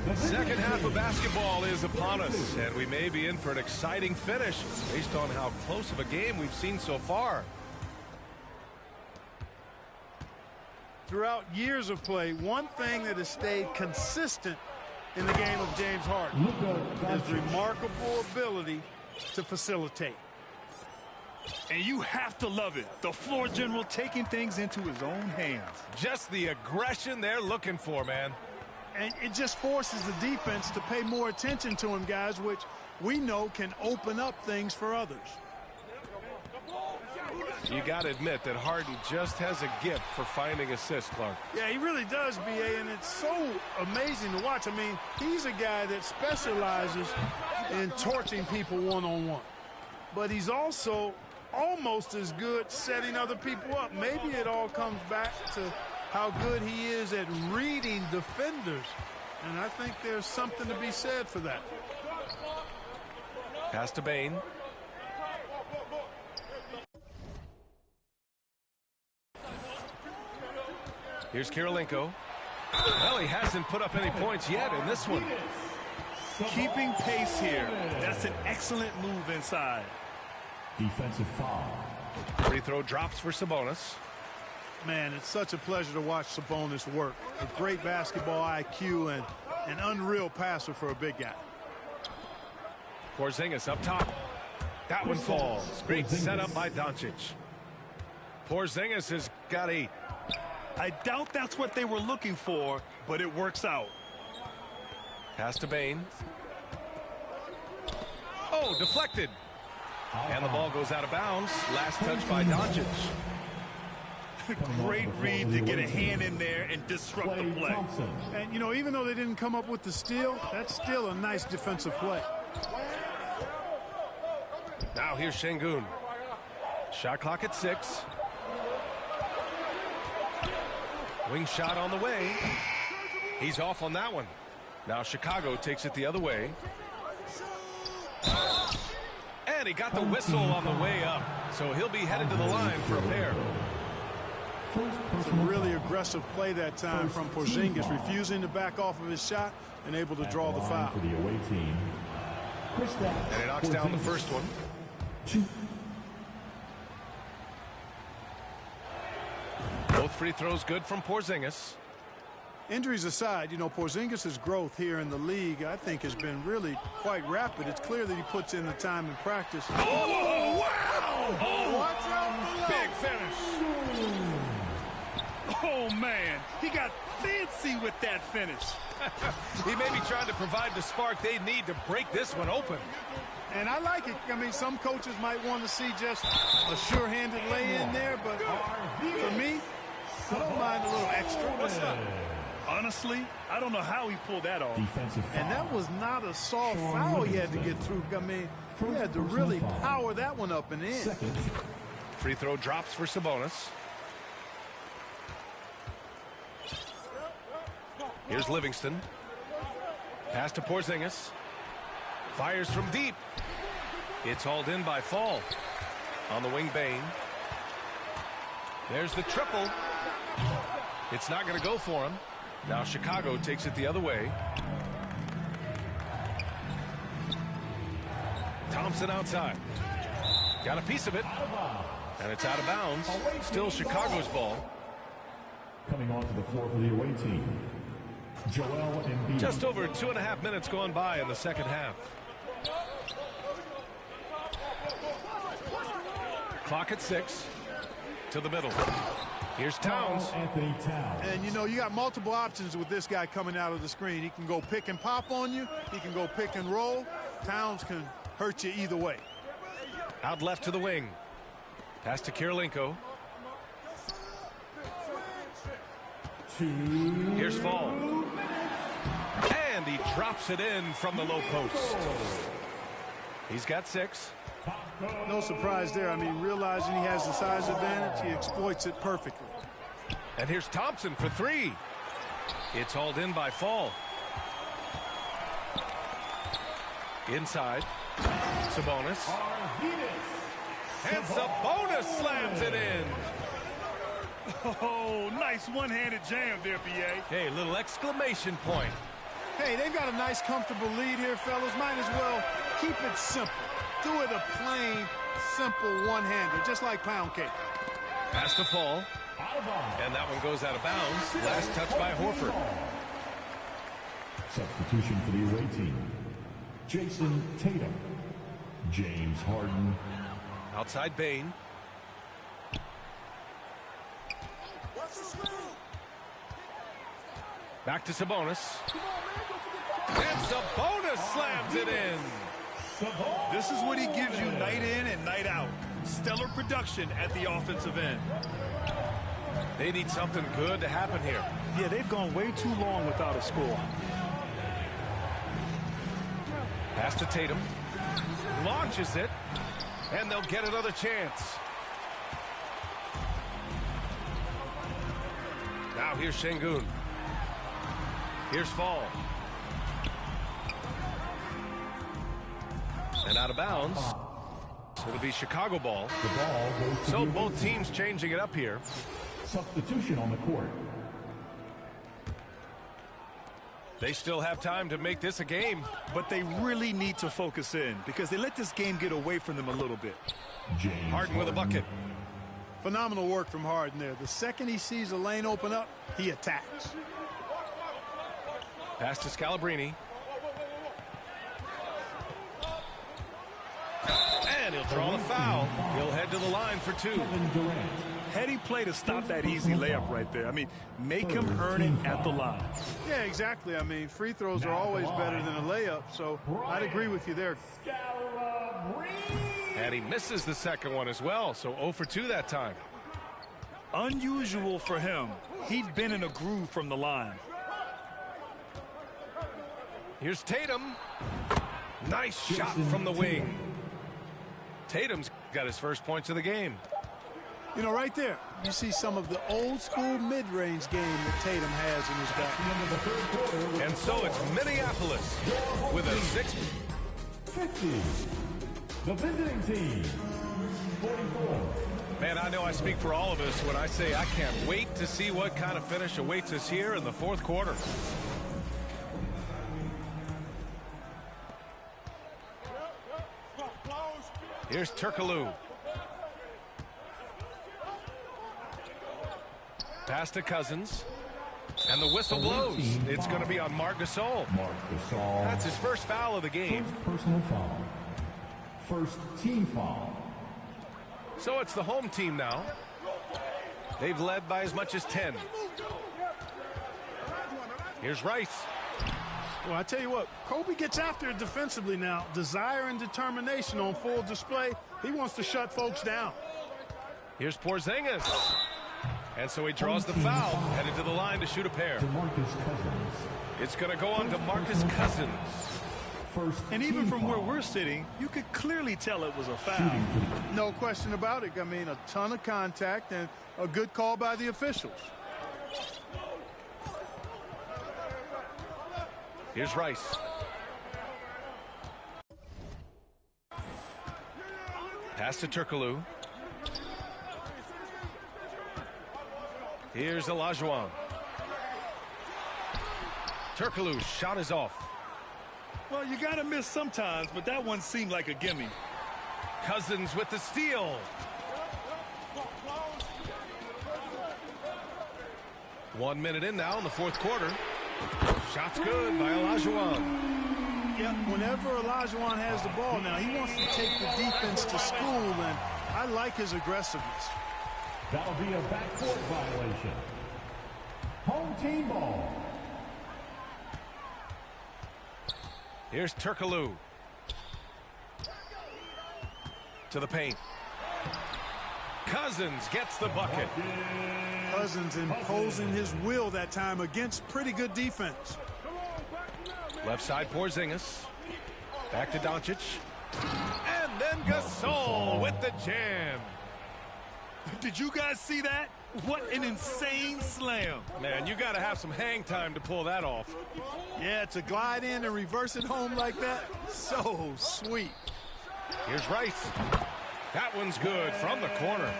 The second half of basketball is upon us, and we may be in for an exciting finish based on how close of a game we've seen so far. Throughout years of play, one thing that has stayed consistent in the game of James Harden is remarkable ability to facilitate. And you have to love it. The floor general taking things into his own hands. Just the aggression they're looking for, man. And it just forces the defense to pay more attention to him, guys, which we know can open up things for others. You got to admit that Harden just has a gift for finding assists, Clark. Yeah, he really does, B.A., and it's so amazing to watch. I mean, he's a guy that specializes in torching people one-on-one. But he's also almost as good setting other people up. Maybe it all comes back to how good he is at reading defenders. And I think there's something to be said for that. Pass to Bane. Here's Kirilenko. Well, he hasn't put up any points yet in this one. Keeping pace here. That's an excellent move inside. Defensive foul. Free throw drops for Sabonis. Man, it's such a pleasure to watch Sabonis work. A great basketball IQ and An unreal passer for a big guy. Porzingis up top. That one falls. Great setup by Doncic. Porzingis has got a... I doubt that's what they were looking for, but it works out. Pass to Bane. Oh, deflected. And the ball goes out of bounds. Last touch by Doncic. Great read to get a hand in there and disrupt the play. And, you know, even though they didn't come up with the steal, that's still a nice defensive play. Now here's Şengün. Shot clock at 6. Wing shot on the way. He's off on that one. Now Chicago takes it the other way. And he got the whistle on the way up. So he'll be headed to the line for a pair. It's a really aggressive play that time from Porzingis, refusing to back off of his shot and able to draw the foul. For the away team. And it knocks down the first one. Both free throws good from Porzingis. Injuries aside, you know, Porzingis' growth here in the league, I think, has been really quite rapid. It's clear that he puts in the time in practice. Oh, wow! Oh, watch out! Big finish. Oh, man. He got fancy with that finish. He may be trying to provide the spark they need to break this one open. And I like it. I mean, some coaches might want to see just a sure-handed lay-in there, but for me, I don't mind a little extra. What's up? Honestly, I don't know how he pulled that off. And that was not a soft foul he had to get through. I mean, he had to really power that one up and in. Free throw drops for Sabonis. Here's Livingston. Pass to Porzingis. Fires from deep. It's hauled in by Fall. On the wing, Bane. There's the triple. It's not going to go for him. Now Chicago takes it the other way. Thompson outside. Got a piece of it. And it's out of bounds. Still Chicago's ball. Coming onto the floor for the away team. Joel Embiid. Just over 2.5 minutes gone by in the second half. Clock at 6. To the middle. Here's Towns. Anthony Towns. And, you know, you got multiple options with this guy coming out of the screen. He can go pick and pop on you. He can go pick and roll. Towns can hurt you either way. Out left to the wing. Pass to Kirilenko. Here's Fall. And he drops it in from the low post. He's got 6. No surprise there. I mean, realizing he has the size advantage, he exploits it perfectly. And here's Thompson for 3. It's hauled in by Fall. Inside. Sabonis. And Sabonis slams it in. Oh, nice one-handed jam there, B.A. Hey, little exclamation point. Hey, they've got a nice, comfortable lead here, fellas. Might as well keep it simple. Do it a plain, simple one-hander, just like pound cake. Pass to Fall. And that one goes out of bounds. Last touch by Horford. Substitution for the away team. Jason Tatum. James Harden. Outside Bane. Back to Sabonis. And Sabonis slams it in. This is what he gives you night in and night out. Stellar production at the offensive end. They need something good to happen here. Yeah, they've gone way too long without a score. Pass to Tatum. Launches it. And they'll get another chance. Now here's Şengün. Here's Fall. And out of bounds. It'll be Chicago ball. The ball goes to So both teams changing it up here. Substitution on the court. They still have time to make this a game. But they really need to focus in because they let this game get away from them a little bit. James Harden with a bucket. Phenomenal work from Harden there. The second he sees a lane open up, he attacks. Pass to Scalabrine. And he'll draw the foul. He'll head to the line for 2. Heady play to stop that easy layup right there. I mean, make him earn it at the line. Yeah, exactly. I mean, free throws are always better than a layup, so I'd agree with you there. And he misses the second one as well, so 0 for 2 that time. Unusual for him. He'd been in a groove from the line. Here's Tatum. Nice shot from the wing. Tatum's got his first points of the game. You know, right there, you see some of the old-school mid-range game that Tatum has in his back. And so it's Minneapolis with a 50. The visiting team, 44. Man, I know I speak for all of us when I say I can't wait to see what kind of finish awaits us here in the fourth quarter. Here's Turkoglu. Pass to Cousins. And the whistle blows. It's going to be on Marc Gasol. That's his first foul of the game. First personal foul. First team foul. So it's the home team now. They've led by as much as 10. Here's Rice. Well, I tell you what, Kobe gets after it defensively now. Desire and determination on full display. He wants to shut folks down. Here's Porzingis. And so he draws the foul, headed to the line to shoot a pair. It's going to go on to Marcus Cousins. And even from where we're sitting, you could clearly tell it was a foul. No question about it. I mean, a ton of contact and a good call by the officials. Here's Rice. Pass to Turkoglu. Here's Olajuwon. Turkoglu's shot is off. Well, you got to miss sometimes, but that one seemed like a gimme. Cousins with the steal. One minute in now in the fourth quarter. Shot's good by Olajuwon. Yeah, whenever Olajuwon has the ball now, he wants to take the defense to school, and I like his aggressiveness. That'll be a backcourt violation. Home team ball. Here's Turkoglu. To the paint. Cousins gets the bucket. Cousins imposing his will that time against pretty good defense. Left side Porzingis. Back to Doncic. And then Gasol with the jam. Did you guys see that? What an insane slam. Man, you got to have some hang time to pull that off. Yeah, to glide in and reverse it home like that, so sweet. Here's Rice. That one's good from the corner.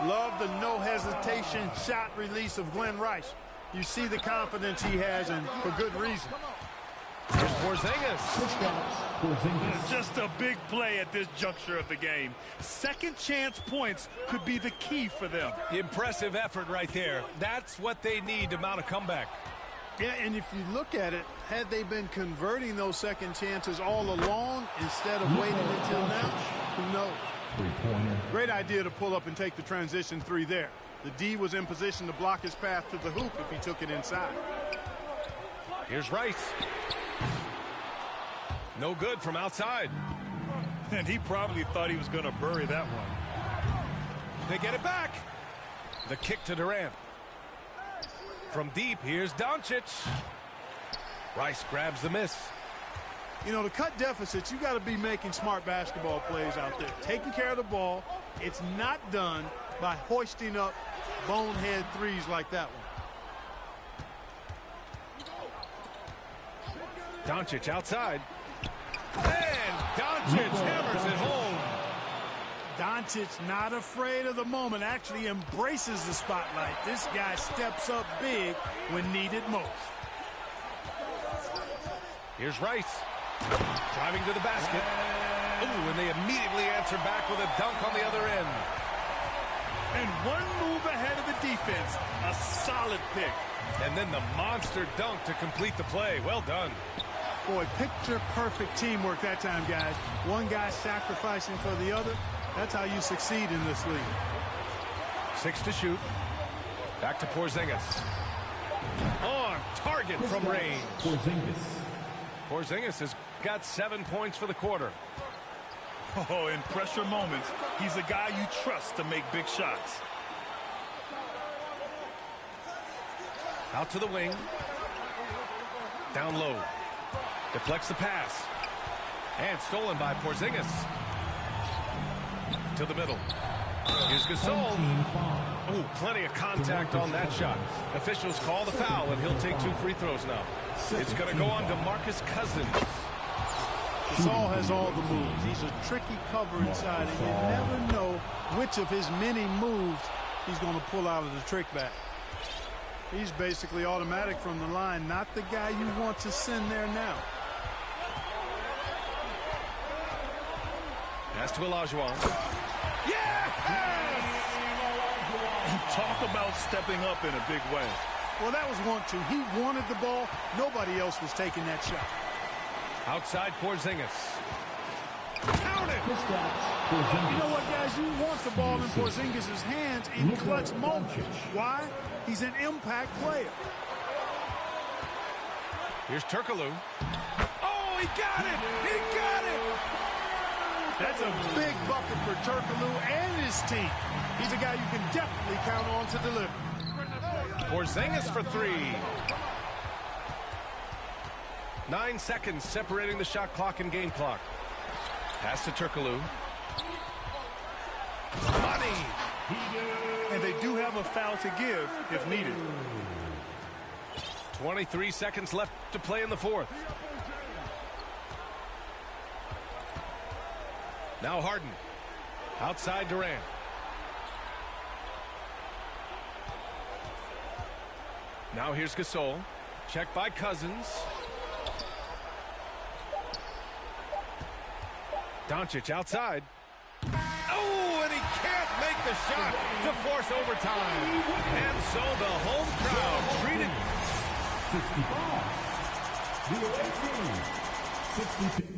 Love the no hesitation shot release of Glenn Rice. You see the confidence he has, and for good reason. Here's Porzingis. Just a big play at this juncture of the game. Second chance points could be the key for them. Impressive effort right there. That's what they need to mount a comeback. Yeah, and if you look at it, had they been converting those second chances all along instead of waiting until now, who knows? Great idea to pull up and take the transition three there. The D was in position to block his path to the hoop if he took it inside. Here's Rice. No good from outside. And he probably thought he was going to bury that one. They get it back. The kick to Durant. From deep, here's Doncic. Rice grabs the miss. You know, to cut deficits, you got to be making smart basketball plays out there. Taking care of the ball. It's not done by hoisting up bonehead threes like that one. Doncic outside. And Doncic hammers it home. Doncic not afraid of the moment, actually embraces the spotlight. This guy steps up big when needed most. Here's Rice. Driving to the basket. Ooh, and they immediately answer back with a dunk on the other end. And one move ahead of the defense. A solid pick. And then the monster dunk to complete the play. Well done. Boy, picture-perfect teamwork that time, guys. One guy sacrificing for the other. That's how you succeed in this league. 6 to shoot. Back to Porzingis. On target from range. Porzingis has got 7 points for the quarter. Oh, in pressure moments, he's a guy you trust to make big shots. Out to the wing. Down low. Deflects the pass. And stolen by Porzingis. To the middle. Here's Gasol. Oh, plenty of contact on that shot. Officials call the foul, and he'll take 2 free throws now. It's going to go on to Marcus Cousins. Gasol has all the moves. He's a tricky cover inside, and you never know which of his many moves he's going to pull out of the trick back. He's basically automatic from the line, not the guy you want to send there now. Pass to Olajuwon. Yes! And talk about stepping up in a big way. Well, that was 1-2. He wanted the ball. Nobody else was taking that shot. Outside Porzingis. Count it! You know what, guys? You want the ball in Porzingis' hands in clutch moments. Why? He's an impact player. Here's Turkoglu. Oh, he got it! He got it! That's a big bucket for Turkoglu and his team. He's a guy you can definitely count on to deliver. Porzingis for 3. 9 seconds separating the shot clock and game clock. Pass to Turkoglu. Money! And they do have a foul to give if needed. 23 seconds left to play in the fourth. Now Harden. Outside Durant. Now here's Gasol. Check by Cousins. Doncic outside. Oh, and he can't make the shot to force overtime. And so the home crowd treated 65. 62.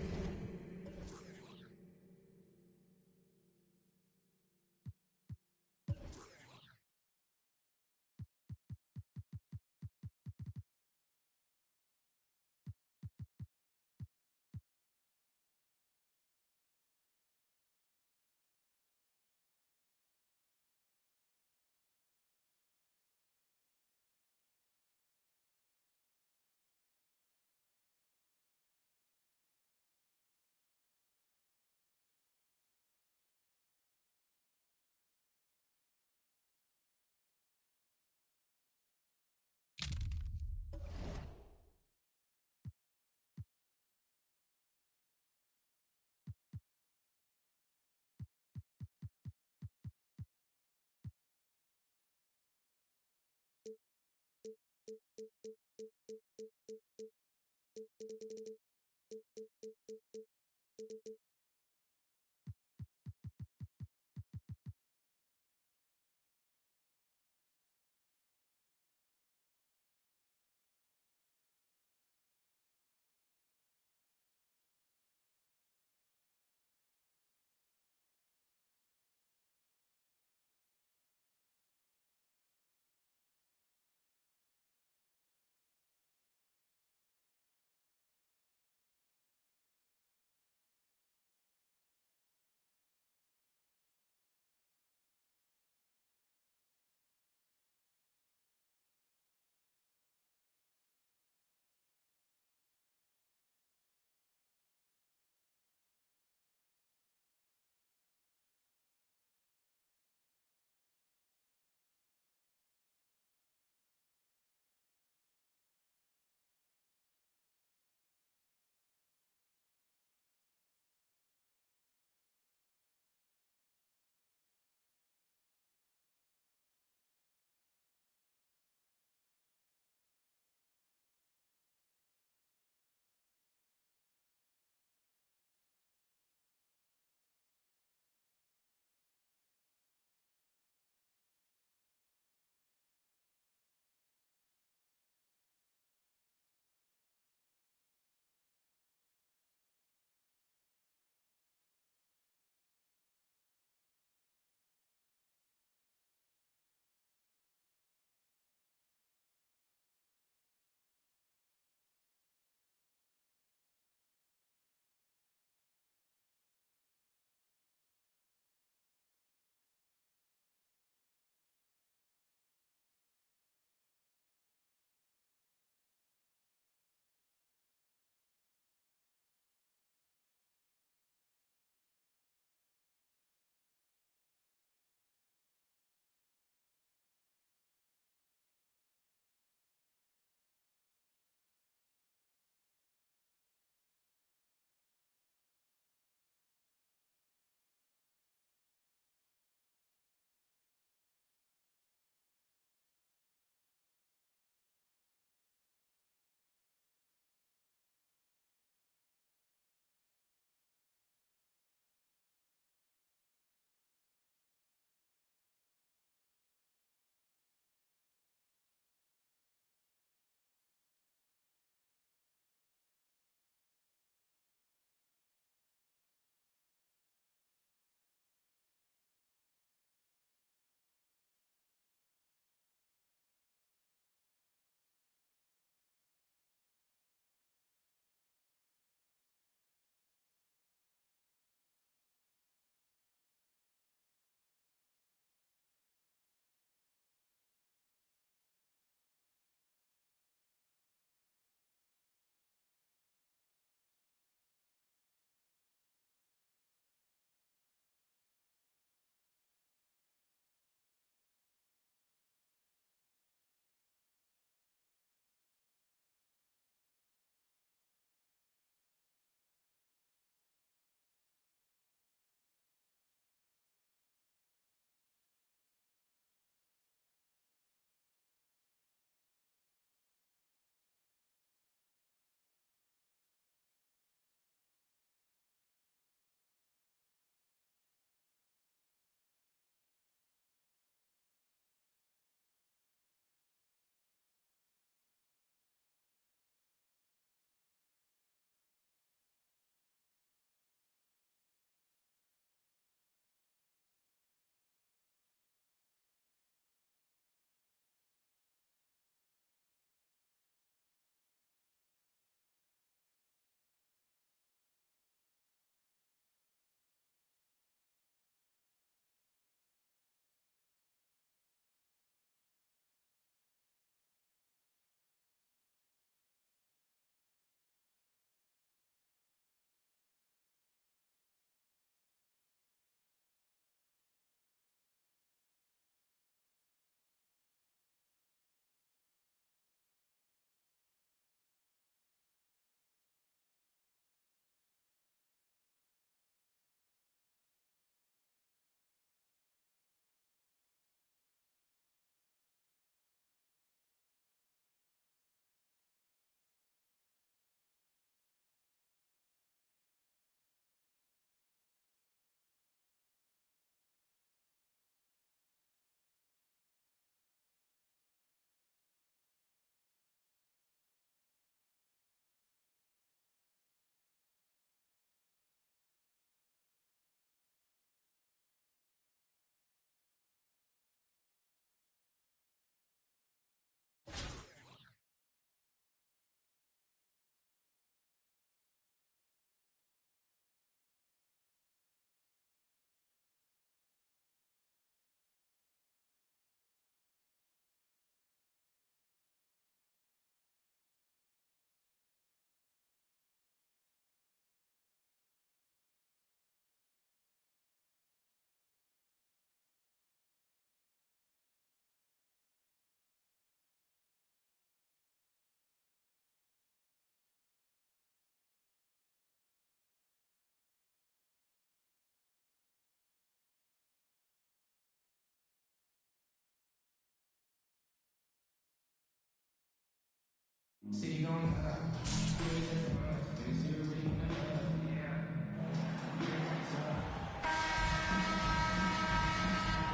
Here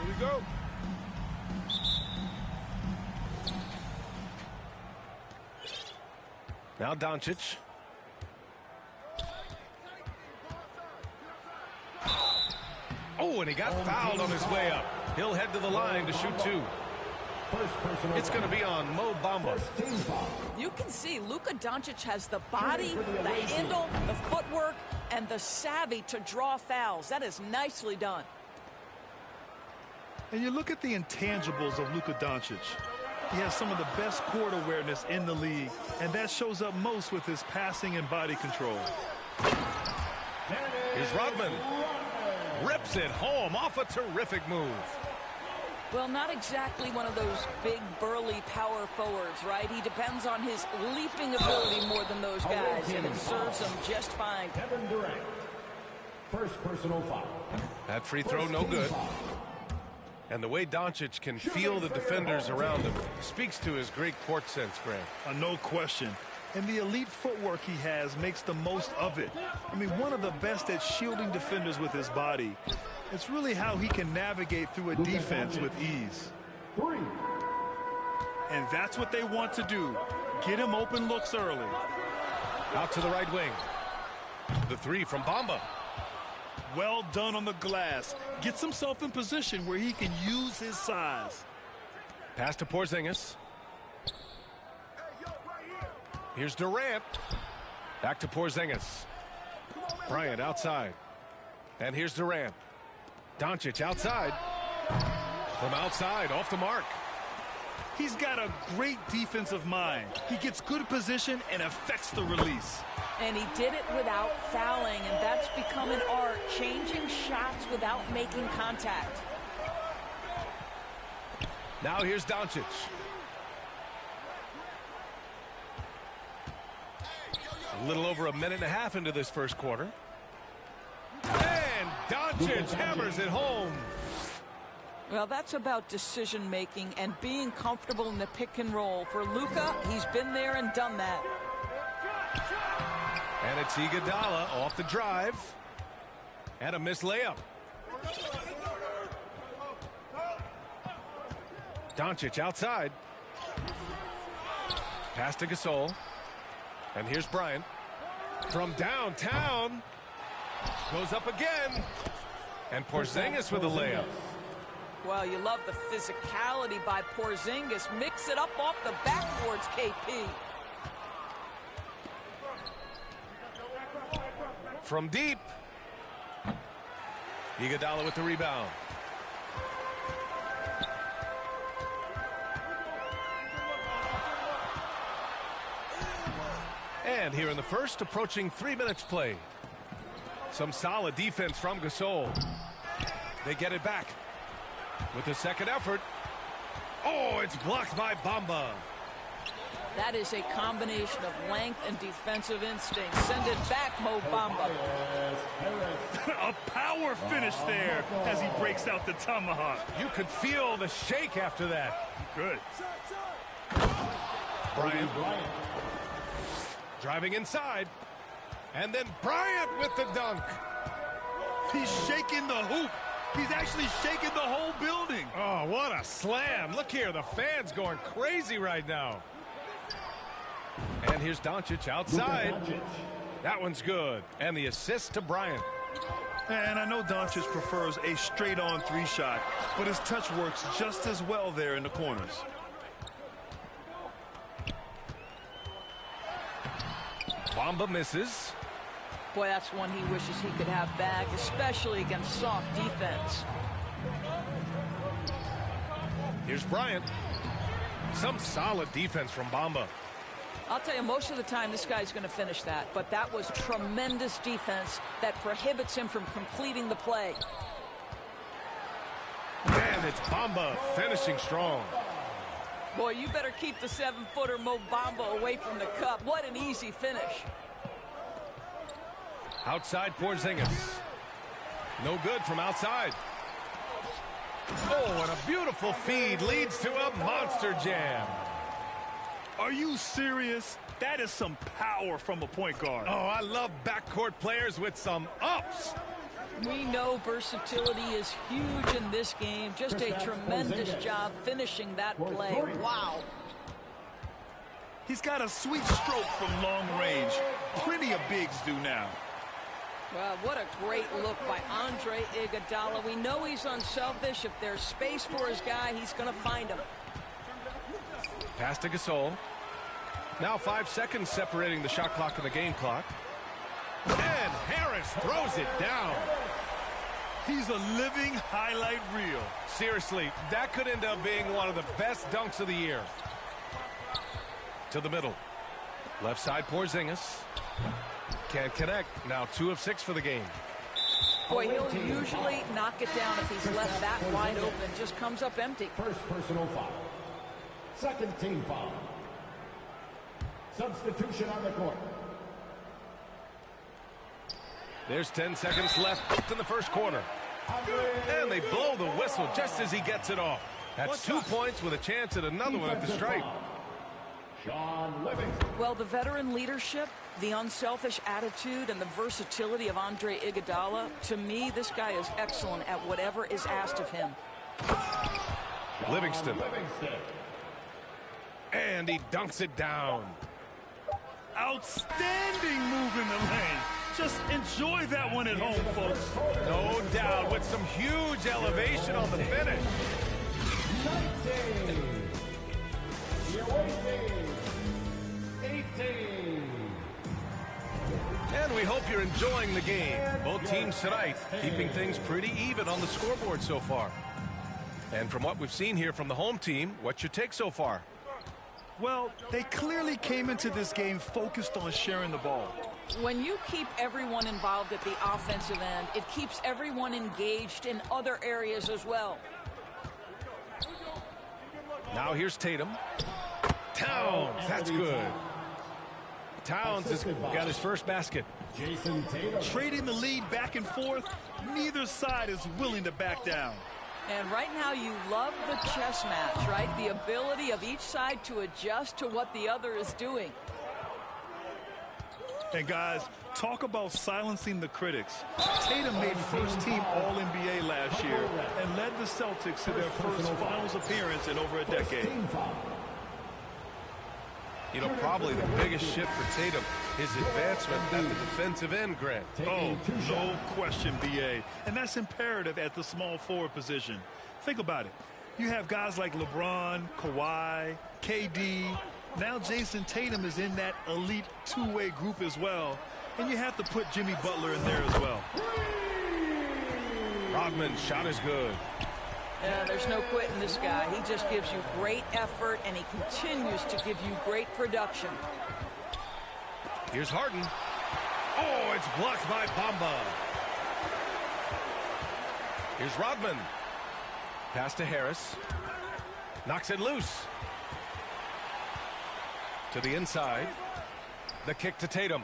we go. Now Doncic. Oh, and he got fouled on his way up. He'll head to the line to shoot two. It's going to be on Mo Bamba. You can see Luka Doncic has the body, the handle, the footwork, and the savvy to draw fouls. That is nicely done. And you look at the intangibles of Luka Doncic. He has some of the best court awareness in the league, and that shows up most with his passing and body control. Here's Rodman. Rips it home off a terrific move. Well, not exactly one of those big, burly power forwards, right? He depends on his leaping ability more than those guys, and it serves him just fine. Kevin Durant. First personal foul. That free throw no good. And the way Doncic can feel the defenders around him speaks to his great court sense, Grant. No question. And the elite footwork he has makes the most of it. I mean, one of the best at shielding defenders with his body. It's really how he can navigate through a defense with ease. And that's what they want to do. Get him open looks early. Out to the right wing. The three from Bamba. Well done on the glass. Gets himself in position where he can use his size. Pass to Porzingis. Here's Durant. Back to Porzingis. Bryant outside. And here's Durant. Doncic outside. From outside, off the mark. He's got a great defensive mind. He gets good position and affects the release. And he did it without fouling, and that's become an art, changing shots without making contact. Now here's Doncic. A little over a minute and a half into this first quarter. And Doncic hammers it home. Well, that's about decision-making and being comfortable in the pick and roll. For Luka, he's been there and done that. And it's Iguodala off the drive. And a missed layup. Doncic outside. Pass to Gasol. And here's Bryant. From downtown. Goes up again. And Porzingis with a layup. Well, you love the physicality by Porzingis. Mix it up off the backboards, KP. From deep. Iguodala with the rebound. And here in the first, approaching 3 minutes played. Some solid defense from Gasol. They get it back. With the second effort. Oh, it's blocked by Bamba. That is a combination of length and defensive instinct. Send it back, Mo Bamba. A power finish there as he breaks out the tomahawk. You could feel the shake after that. Good. Bryant. Driving inside. And then Bryant with the dunk. He's shaking the hoop. He's actually shaking the whole building. Oh, what a slam. Look here, the fans going crazy right now. And here's Doncic outside. That one's good. And the assist to Bryant. And I know Doncic prefers a straight-on three shot, but his touch works just as well there in the corners. Bamba misses. Boy, that's one he wishes he could have back, especially against soft defense. Here's Bryant. Some solid defense from Bamba. I'll tell you, most of the time this guy's going to finish that, but that was tremendous defense that prohibits him from completing the play. Man, it's Bamba finishing strong. Boy, you better keep the 7-footer Mo Bamba away from the cup. What an easy finish. Outside Porzingis. No good from outside. Oh, and a beautiful feed leads to a monster jam. Are you serious? That is some power from a point guard. Oh, I love backcourt players with some ups. We know versatility is huge in this game. Just a tremendous job finishing that play. Wow. He's got a sweet stroke from long range. Plenty of bigs do now. Well, what a great look by Andre Iguodala. We know he's unselfish. If there's space for his guy, he's going to find him. Pass to Gasol. Now 5 seconds separating the shot clock and the game clock. And Harris throws it down. He's a living highlight reel. Seriously, that could end up being one of the best dunks of the year. To the middle. Left side, Porzingis. Can't connect. Now 2 of 6 for the game. Boy, he'll usually knock it down if he's left that wide open. Just comes up empty. First personal foul. Second team foul. Substitution on the court. There's 10 seconds left in the first quarter. And they blow the whistle just as he gets it off. That's 2 points with a chance at another one at the stripe. Well, the veteran leadership, the unselfish attitude, and the versatility of Andre Iguodala, to me, this guy is excellent at whatever is asked of him. Livingston. And he dunks it down. Outstanding move in the lane. Just enjoy that one at home, folks. No doubt, with some huge elevation on the finish. And we hope you're enjoying the game. Both teams tonight keeping things pretty even on the scoreboard so far. And from what we've seen here from the home team, what's your take so far? Well, they clearly came into this game focused on sharing the ball. When you keep everyone involved at the offensive end, it keeps everyone engaged in other areas as well. Now here's Tatum. Towns, that's good. Towns has got his first basket. Jason Tatum. Trading the lead back and forth, neither side is willing to back down. And right now you love the chess match, right? The ability of each side to adjust to what the other is doing. And guys, talk about silencing the critics. Tatum made first team All-NBA last year and led the Celtics to their first finals appearance in over a decade. You know, probably the biggest shift for Tatum, his advancement at the defensive end, Grant. Oh, no question, B.A. And that's imperative at the small forward position. Think about it. You have guys like LeBron, Kawhi, KD. Now Jason Tatum is in that elite two-way group as well. And you have to put Jimmy Butler in there as well. Rodman, shot is good. Yeah, there's no quitting this guy. He just gives you great effort, and he continues to give you great production. Here's Harden. Oh, it's blocked by Bamba. Here's Rodman. Pass to Harris. Knocks it loose. To the inside. The kick to Tatum.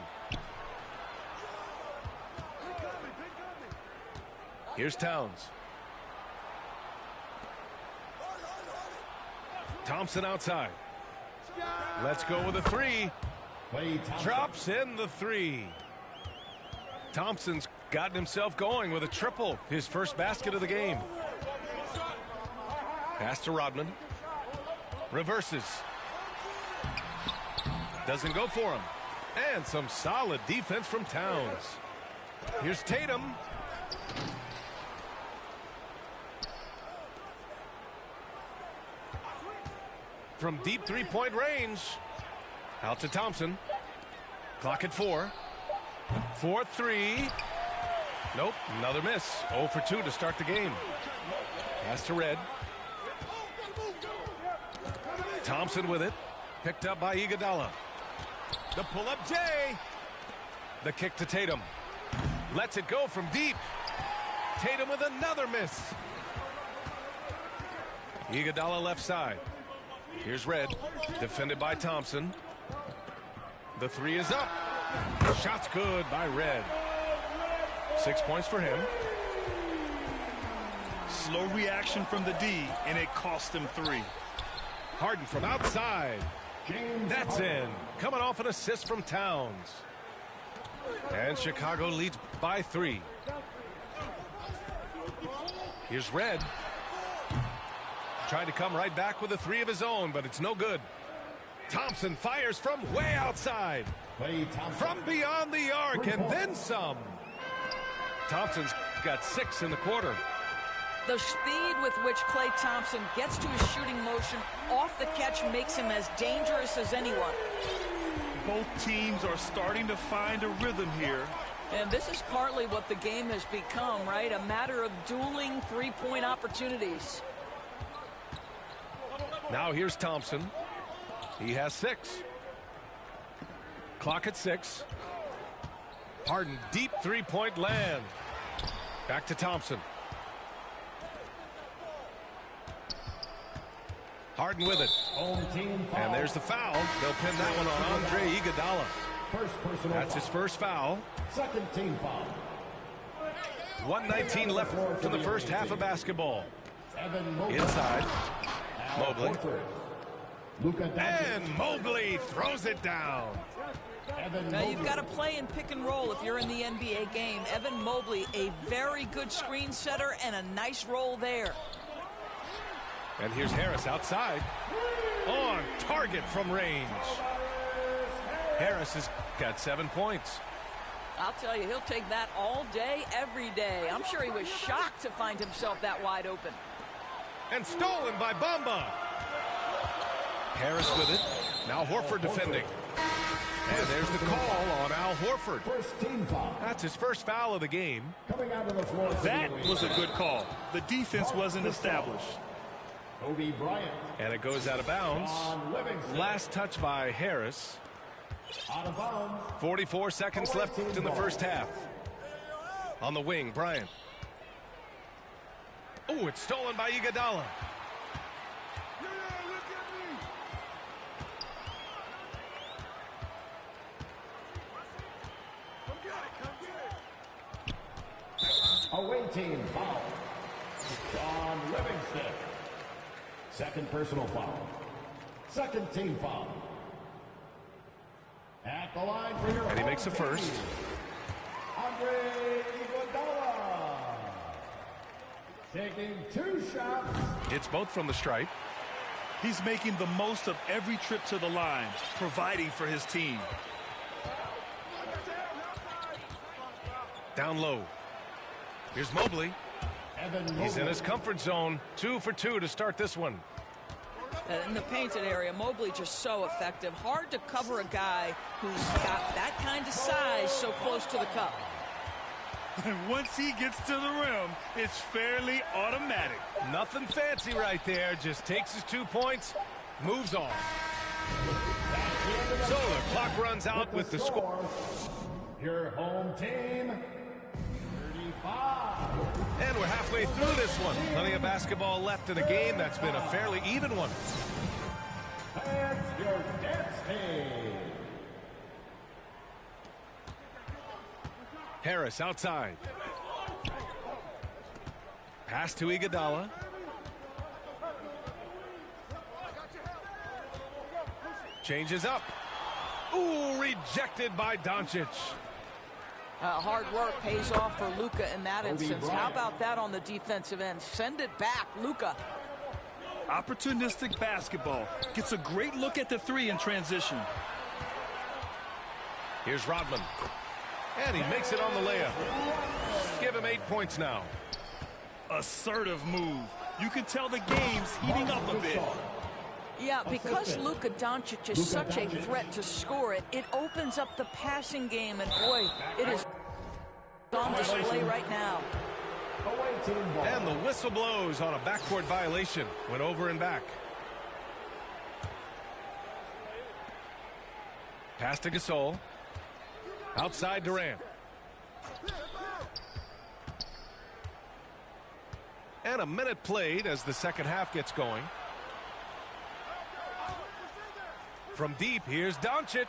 Here's Towns. Thompson outside. Let's go with a three. Drops in the three. Thompson's gotten himself going with a triple. His first basket of the game. Pass to Rodman. Reverses. Doesn't go for him. And some solid defense from Towns. Here's Tatum. From deep three-point range. Out to Thompson. Clock at 4. 4-3. Nope, another miss. 0 for 2 to start the game. Pass to Red. Thompson with it. Picked up by Iguodala. The pull-up J. The kick to Tatum. Lets it go from deep. Tatum with another miss. Iguodala left side. Here's Red, defended by Thompson. The three is up. Shot's good by Red. 6 points for him. Slow reaction from the D, and it cost him 3. Harden from outside. That's in. Coming off an assist from Towns. And Chicago leads by 3. Here's Red. Trying to come right back with a 3 of his own, but it's no good. Thompson fires from way outside. From beyond the arc and then some. Thompson's got 6 in the quarter. The speed with which Klay Thompson gets to his shooting motion off the catch makes him as dangerous as anyone. Both teams are starting to find a rhythm here. And this is partly what the game has become, right? A matter of dueling three-point opportunities. Now here's Thompson. He has 6. Clock at 6. Harden deep three-point land. Back to Thompson. Harden with it. And there's the foul. They'll pin that one on Andre Iguodala. That's his first foul. Second team foul. 1:19 left in the first half of basketball. Inside. Mobley. And Mobley throws it down. Now you've got to play in pick and roll if you're in the NBA game. Evan Mobley, a very good screen setter and a nice roll there. And here's Harris outside. On target from range. Harris has got 7 points. I'll tell you, he'll take that all day, every day. I'm sure he was shocked to find himself that wide open. And stolen by Bamba. Harris with it. Now Horford defending. And there's the call on Al Horford. First team foul. That's his first foul of the game. Coming out of the floor. That was a good call. The defense wasn't established. Kobe Bryant. And it goes out of bounds. Last touch by Harris. Out of bounds. 44 seconds left in the first half. On the wing, Bryant. Oh, it's stolen by Iguodala. Away team foul. John Livingston. Second personal foul. Second team foul. At the line for your. And he makes the first. Andre Iguodala. Taking 2 shots. It's both from the stripe. He's making the most of every trip to the line, providing for his team. Down low. Here's Mobley. He's in his comfort zone. 2 for 2 to start this one. In the painted area, Mobley just so effective. Hard to cover a guy who's got that kind of size so close to the cup. And once he gets to the rim, it's fairly automatic. Nothing fancy right there. Just takes his 2 points, moves on. So the clock runs out with the score. Your home team. And we're halfway through this one. Plenty of basketball left in the game. That's been a fairly even one. That's your dance team. Harris outside. Pass to Iguodala. Changes up. Ooh, rejected by Doncic. Hard work pays off for Luka in that instance. How about that on the defensive end? Send it back, Luka. Opportunistic basketball. Gets a great look at the 3 in transition. Here's Rodman. And he makes it on the layup. Give him 8 points now. Assertive move. You can tell the game's heating up a bit. Yeah, because Luka Doncic is such a threat to score it, it opens up the passing game, and boy, it is on display right now. And the whistle blows on a backcourt violation. Went over and back. Pass to Gasol. Outside Durant. And a minute played as the second half gets going. From deep, here's Doncic.